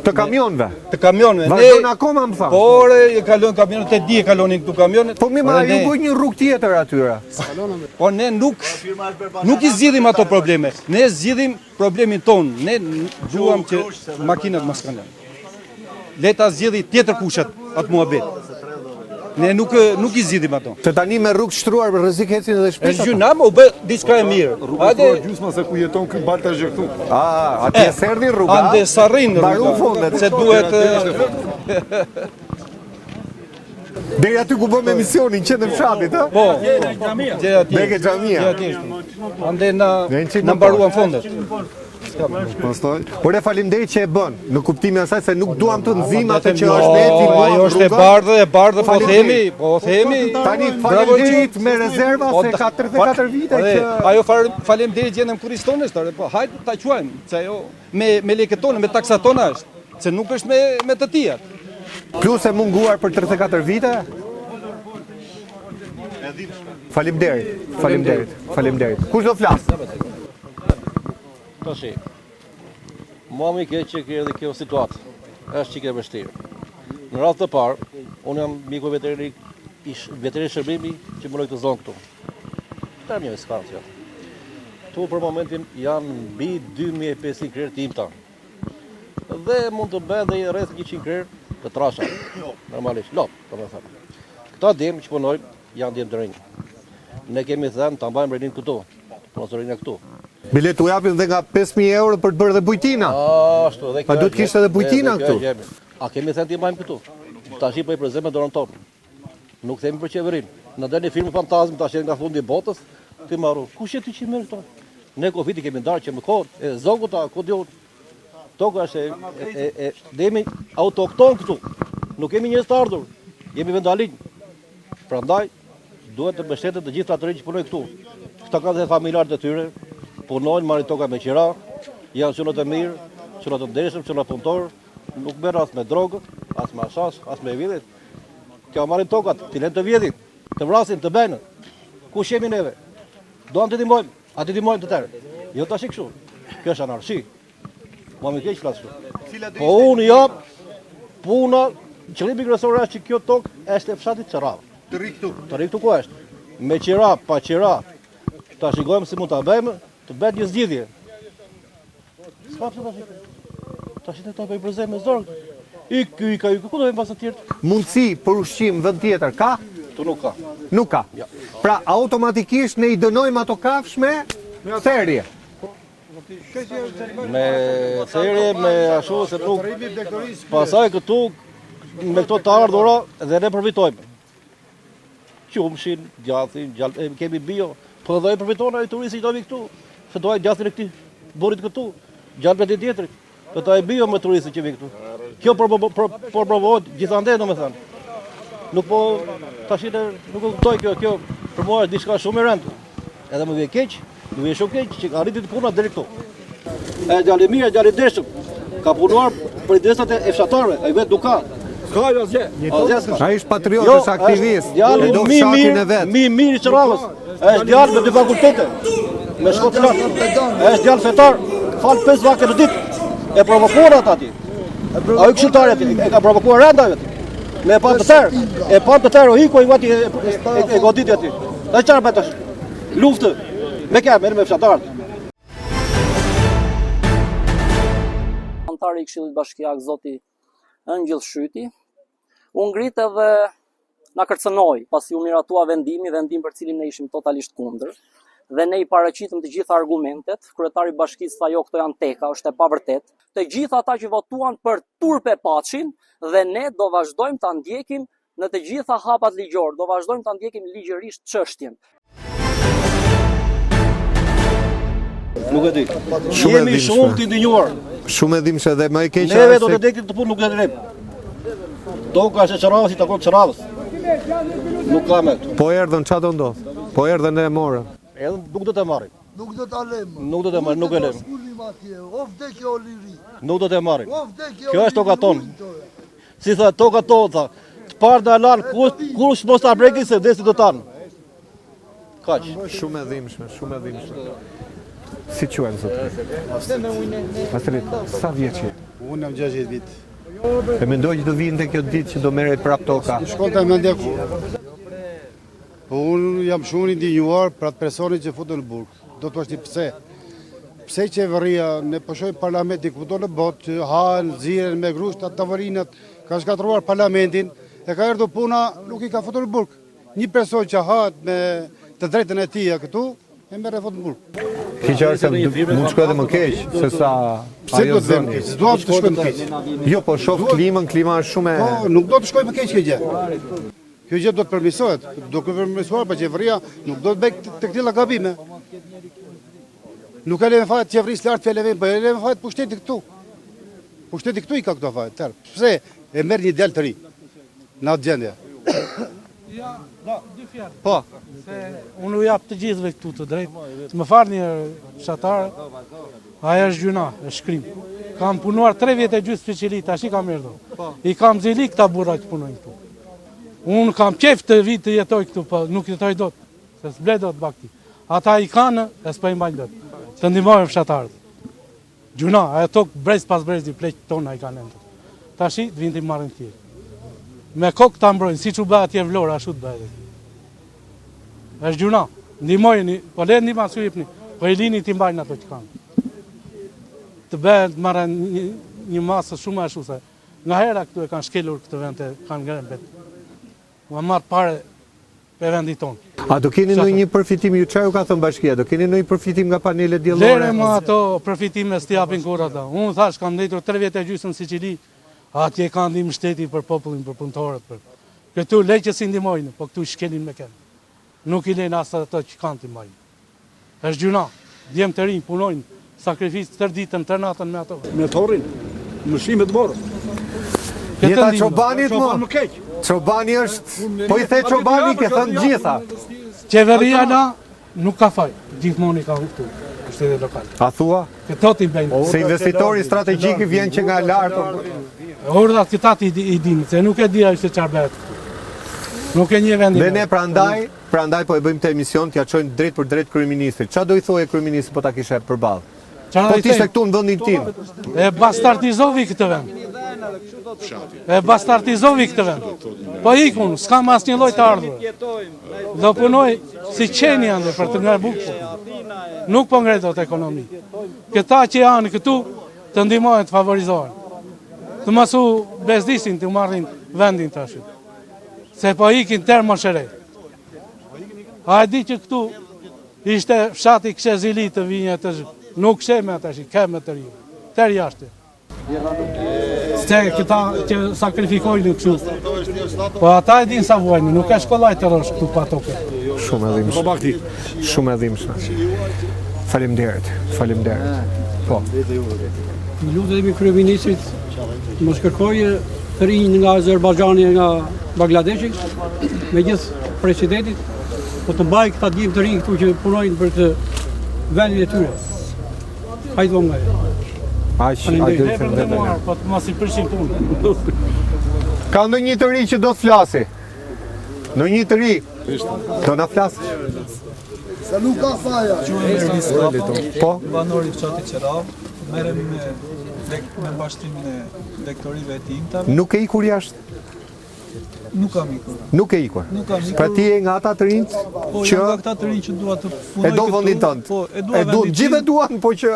Të kamionëve. Të kamionëve. Vazhdon akoma më thash. Por e kalon kamionët e di kalonin këtu kamionët. Po mi ma ju bëj një rrugë tjetër atyre. Po ne nuk i zgjidhim ato probleme. Ne zgjidhim problemin ton. Ne duam që makinat mos kanë. Leta zgjidhi tjetër kushat atë muhabet. Ne nuk i zgjidhim ato. Se tani me rrugë shtruar për rrezik ecin edhe shpejt. Është gjuna, u bë diçka e mirë. Hajde gjysma se ku jeton ky baltazh këtu. Atje serdhi rruga. Ande sarrin rruga. Mbaru fundet se duhet deri aty ku bëm emisionin qendër fshatit, ë? Po. Deri aty. Deri xhamia. Ande na mbaruan fondet. Pastaj, Ore faleminderit që e bën, në kuptimin asaj se nuk duam të nxjim atë që është veti. Ajo është e bardhë, po themi. Tani faleminderit me rezerva se ka 34 vite që ajo faleminderit që jemi kuristones, po hajde ta quajmë, se ajo me lekët tona, me taksat tona është, se nuk është me të tijat. Plus e munguar për 34 vite. Faleminderit. Kush do flas? Tashi, mua më keq që kjo kjo situatë është çike vështirë. Në radhë të parë, unë jam miku veterinik vetëri shërbimi që munoj këtë zonë këtu. Termini s'ka asgjë. Tu për momentin janë mbi 2500 krerë të imta. Dhe mund të bëhet dhe rreth 100 krerë të trasha. Normalisht, lot, domethënë. Këta djem që punojnë janë djem të rinj. Ne kemi thënë ta mbajmë rinin këtu, sponsorin këtu. Bilet u japin dhe nga 5.000 euro për të bërë dhe bujtina. Ashtu, dhe kjo. Pa duhet kishte edhe bujtina këtu. A kemi thënë ti mbajmë këtu? Tashi po i prezem me dorën tonë. Nuk themi për qeverinë. Në dhe një film fantazm tash nga fundi i botës, ti marru. Kush je ti që merr këto? Ne Covid kemi ndarë që më kohë, e zoguta, ku diun. Toka është demi autokton këtu. Nuk kemi njerëz të ardhur. Jemi vendalin. Prandaj duhet të mbështetet të gjithë ato që punojnë këtu. Këta kanë dhe familjarët e tyre, punojnë, marrin toka me qira, janë çuna të mirë, çuna të ndershëm, çuna punëtor, nuk merr as me drogë, as me asas, as me vjedhje. Kjo marrin tokat, ti lën të vjedhin, të vrasin, të bëjnë. Kush jemi neve? Doam të ndihmojmë, atë ndihmojmë të tjerë. Jo tash kështu. Kjo është anarshi. Ma më keq flas kështu. Po unë jap puna, qëllimi kryesor është që kjo tokë është e fshatit Çerrave. Të rri këtu ku është? Me qira, pa qira. Ta shikojmë si mund ta bëjmë, të bëhet një zgjidhje. S'ka pse tash. Tash të bëj prezant me zor. Ku do të pas të tjerë? Mundësi për ushqim vend tjetër ka? Tu nuk ka. Nuk ka. Ja. Pra automatikisht ne i dënojmë ato kafsh me therrje. Me therrje, me ashtu se nuk. Pastaj këtu me këto të ardhura dhe ne përfitojmë. Qumshin, gjathin, kemi bio, po dhe përfiton ai turisti që do vi këtu. Se do ai gjathin e këtij burrit këtu, gjatë të tjetrit. Do ta e bio me turistin që vi këtu. Kjo provohet gjithandej domethënë. Nuk po tash nuk e kuptoj kjo për mua është diçka shumë e rëndë. Edhe më vjen keq, më vjen shumë keq që arriti të puna deri këtu. E djalë mirë, djalë deshëm. Ka punuar për interesat e fshatarëve, ai vetë dukat. Ka asgjë. Ai është patriot, është aktivist. Djalë do fshatin e vet. Mi mirë i Çerravës. Është djalë me dy fakultete. Me shkollë të lartë. Është djalë fetar, fal 5 vakte në ditë. E provokuar ata aty. Ai këshilltari aty, e ka provokuar renda vetë. Me e pa të tërë, o hiku e gati e goditi aty. Dhe qarë bëhet është? Luftë, me kja, merë me fshatarët. Antari i Këshillit Bashkiak, zoti Ëngjëll Shyti, u ngrit edhe na kërcënoi pasi u miratua vendim për cilin ne ishim totalisht kundër. Dhe ne i paraqitëm të gjitha argumentet, kryetari i bashkisë tha jo, këto janë teka, është e pavërtet. Të gjithë ata që votuan për Turpe Paçin dhe ne do vazhdojmë ta ndjekim në të gjitha hapat ligjor, do vazhdojmë ta ndjekim ligjërisht çështjen. Nuk e di. Jemi shumë të ndinjuar. Shumë e dimshë dhe më e keq. Neve do të dekim të punë nuk e drejt. Toka është e Çerravës, i takon Çerravës. Nuk ka me këtu. Po erdhën çfarë do ndodh? Po erdhën e morën. Edhe nuk do të marrim. Nuk do ta lëm. Nuk do të marrim, nuk e lëm. O vdekje o liri. Nuk do të marrim. O vdekje. Kjo është toka tonë. Si tha toka tonë, tha. Të parë dhe alar, kush mos ta brekin se vdesin do tanë. Kaq. Shumë e dhimbshme, shumë e dhimbshme. Si quhen zot? Astrid, sa vjeç je? Unë jam 60 vit. E mendoj që do vinte kjo ditë që do merret prap toka. Shkonte mendja ku. Po unë jam shumë i ndinjuar për atë personin që futën në burg. Do të thoshti pse? Pse qeveria ne po shohim parlamentin kudo në botë që hahen, nxiren me grushta tavolinat, ka shkatruar parlamentin, e ka erdhur puna, nuk i ka futur në burg. Një person që hahet me të drejtën e tij këtu, e merr fut në burg. Kjo është mund të shkojë më keq se sa ajo zënë. Do të shkojë më keq. Jo, po shoh klimën, klima është shumë e. Po, nuk do të shkojë më keq kjo gjë. Kjo gjë do të përmirësohet, do të përmirësohet, por qeveria nuk do të bëj të këtilla gabime. Nuk e lënë fat qeverisë lart fjalëve, po e lënë fat pushteti këtu. Pushteti këtu i ka këto fat. Pse e merr një djalë të ri në atë gjendje? Ja, dy fjalë. Po, se unë u jap të gjithëve këtu të drejtë. Më falni fshatar, ajo është gjuna, është shkrim. Kam punuar 3 vjet e gjysmë speciali, tash i kam erdhur. I kam zeli këta burra që punojnë këtu. Unë kam qef të vit të jetoj këtu, po nuk jetoj dot, se s'ble dot bakti. Ata i kanë, e s'po i mbajnë dot. Të ndihmojnë fshatarët. Gjuna, ajo tokë brez pas brez i pleq tona i kanë ende. Tashi të vinë të marrin tjerë. me kokë ta mbrojnë, si që bëhe atje Vlora, ashtu të bëhe. Është gjuna, ndihmojeni, po le ndihma su jepni, po e lini ti mbajnë ato që kanë. Të bëhe të marrë një masë shumë ashtu se, nga hera këtu e kanë shkelur këtë vend të kanë ngrënë betë. Ma marë pare për vendit tonë. A do keni në një përfitim, ju çfarë u ka thënë bashkia, do keni në një përfitim nga panelet diellore? Lere më ato përfitime s'tjapin kur ata. Unë thash, kam ndetur 3 vjet e gjysmë në Sicili, atje ka ndihmë shteti për popullin, për punëtorët. Këtu le që si ndihmojnë, po këtu shkelin me kënë. Nuk i lejnë asë ato që kanë të mbajnë. Është gjuna, djemë të rinj, punojnë, sakrificë tër ditën, tër natën me ato. Me torin, mëshime të morë. Jeta çobanit më keq. Çobani është, po i the çobani ke thënë gjitha. Qeveria na nuk ka faj, gjithmonë i ka këtu, shtetet lokale. A thua? Këto ti bëjnë. Se investitori strategjik vjen që nga lart. Urdhat këta ti i dinë, se nuk e di ai se çfarë bëhet. Nuk e një vendin. Dhe ne prandaj po e bëjmë të emision, t'ja çojmë drejt për drejt kryeministrit. Çfarë do i thoje kryeministri po ta kishe përballë? Po ti ishte këtu në vendin tim. E bastardizovi këtë vend. E bastardizovi këtë vend. Po ikun, s'kam asnjë lloj të ardhur. Do punoj si qeni ande për të ngarë bukë. Nuk po ngret dot ekonomi. Këta që janë këtu të ndihmojnë, të favorizohen. Të mos u bezdisin të marrin vendin tash. Se po ikin termoshere. A e di që këtu ishte fshati këshe zili të vinje të nuk sheme ata shi, kemë të riu, tërë jashtë. Se këta që sakrifikojnë kështu. Po ata e din sa vojnë, nuk e shkollaj të rësh këtu pa toke. Shumë e dhimbshme. Shumë e dhimbshme. Faleminderit. Po. Lutemi kryeministrit mos kërkojë të rinj nga Azerbajxhani e nga Bangladeshi, me gjithë presidentit, po të mbaj këta djemë të rinj këtu që punojnë për të vendin e tyre. Hajde vëmë nga e. Po të mos i përshin punë. Ka në një të ri që do të flasi? Në një të ri? Do na flasë? Se nuk ka faja. Po? Banori fshatit Qerrav, merrem me mbashtrimin e lektorive e timtave. Nuk e ikur jashtë? Nuk kam ikur. Nuk e ikur? Pra ti e nga ata të rinjt? Po, nga këta të rinjt që dua të punoj këtu. E do vendin tënd? Po, e dua vendin tim. Gjithë duan, po që...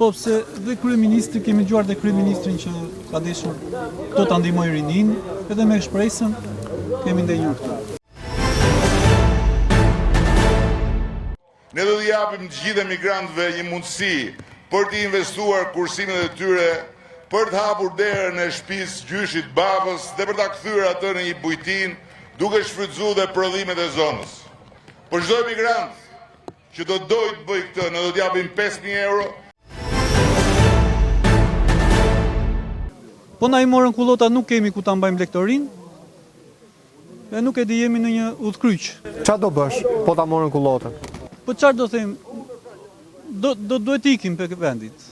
Po, pse dhe kryeministri, kemi dëgjuar dhe kryeministrin që ka deshur këto ta ndihmojë rinin, edhe me shpresën kemi ndenjur këtu. Ne do t'i japim të gjithë emigrantëve një mundësi për të investuar kursimet e tyre, për të hapur derën e shtëpisë gjyshit babës dhe për ta kthyer atë në një bujtin, duke shfrytzuar dhe prodhimet e zonës. Për çdo emigrant që do dojë të bëjë këtë, ne do t'i japim 5.000 euro. Po na i morën kullota, nuk kemi ku ta mbajmë lektorin, e nuk e di jemi në një udhkryq. Çfarë do bësh po ta morën kullotën? Po çfarë do them? Duhet ikim për vendit.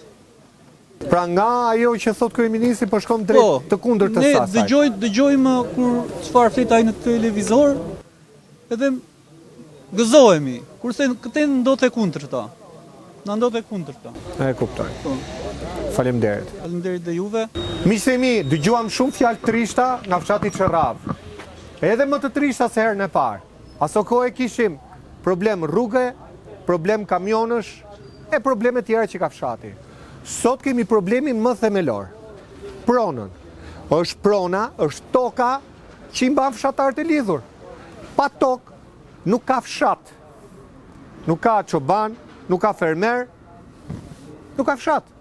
Pra nga ajo që thot kryeministri po shkon drejt të kundërt të sasaj. Ne dëgjojmë kur çfarë flet ai në televizor, edhe gëzohemi. Kurse këtë ndodhet e kundërta. Na ndodhet e kundërta. E kuptoj. Faleminderit. Faleminderit dhe juve. Miqtë e mi, dëgjuam shumë fjalë trishta nga fshati Qerrav. Edhe më të trishta se herën e parë. Aso kohë kishim problem rrugë, problem kamionësh e probleme tjera që ka fshati. Sot kemi problemin më themelor. Pronën. Është prona, është toka që i mban fshatarët e lidhur. Pa tokë nuk ka fshat. Nuk ka çoban, nuk ka fermer, nuk ka fshat.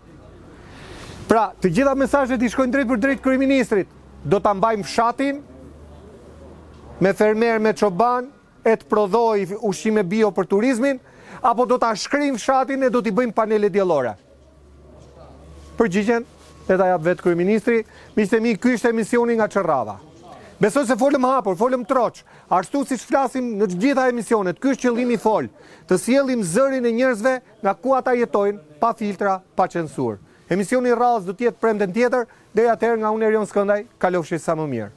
Pra, të gjitha mesazhet i shkojnë drejt për drejt kryeministrit. Do ta mbajmë fshatin me fermer, me çoban, e të prodhoj ushqime bio për turizmin, apo do ta shkrim fshatin e do t'i bëjmë panele diellore. Përgjigjen e ta jap vetë kryeministri. Miqtë e mi, ky ishte emisioni nga Qerrava. Besoj se folëm hapur, folëm troç, ashtu siç flasim në të gjitha emisionet. Ky është qëllimi fol, të sjellim zërin e njerëzve nga ku ata jetojnë, pa filtra, pa censurë. Emisioni i radhës do të jetë premten tjetër, deri atëherë nga unë Erion Skëndaj, kalofshi sa më mirë.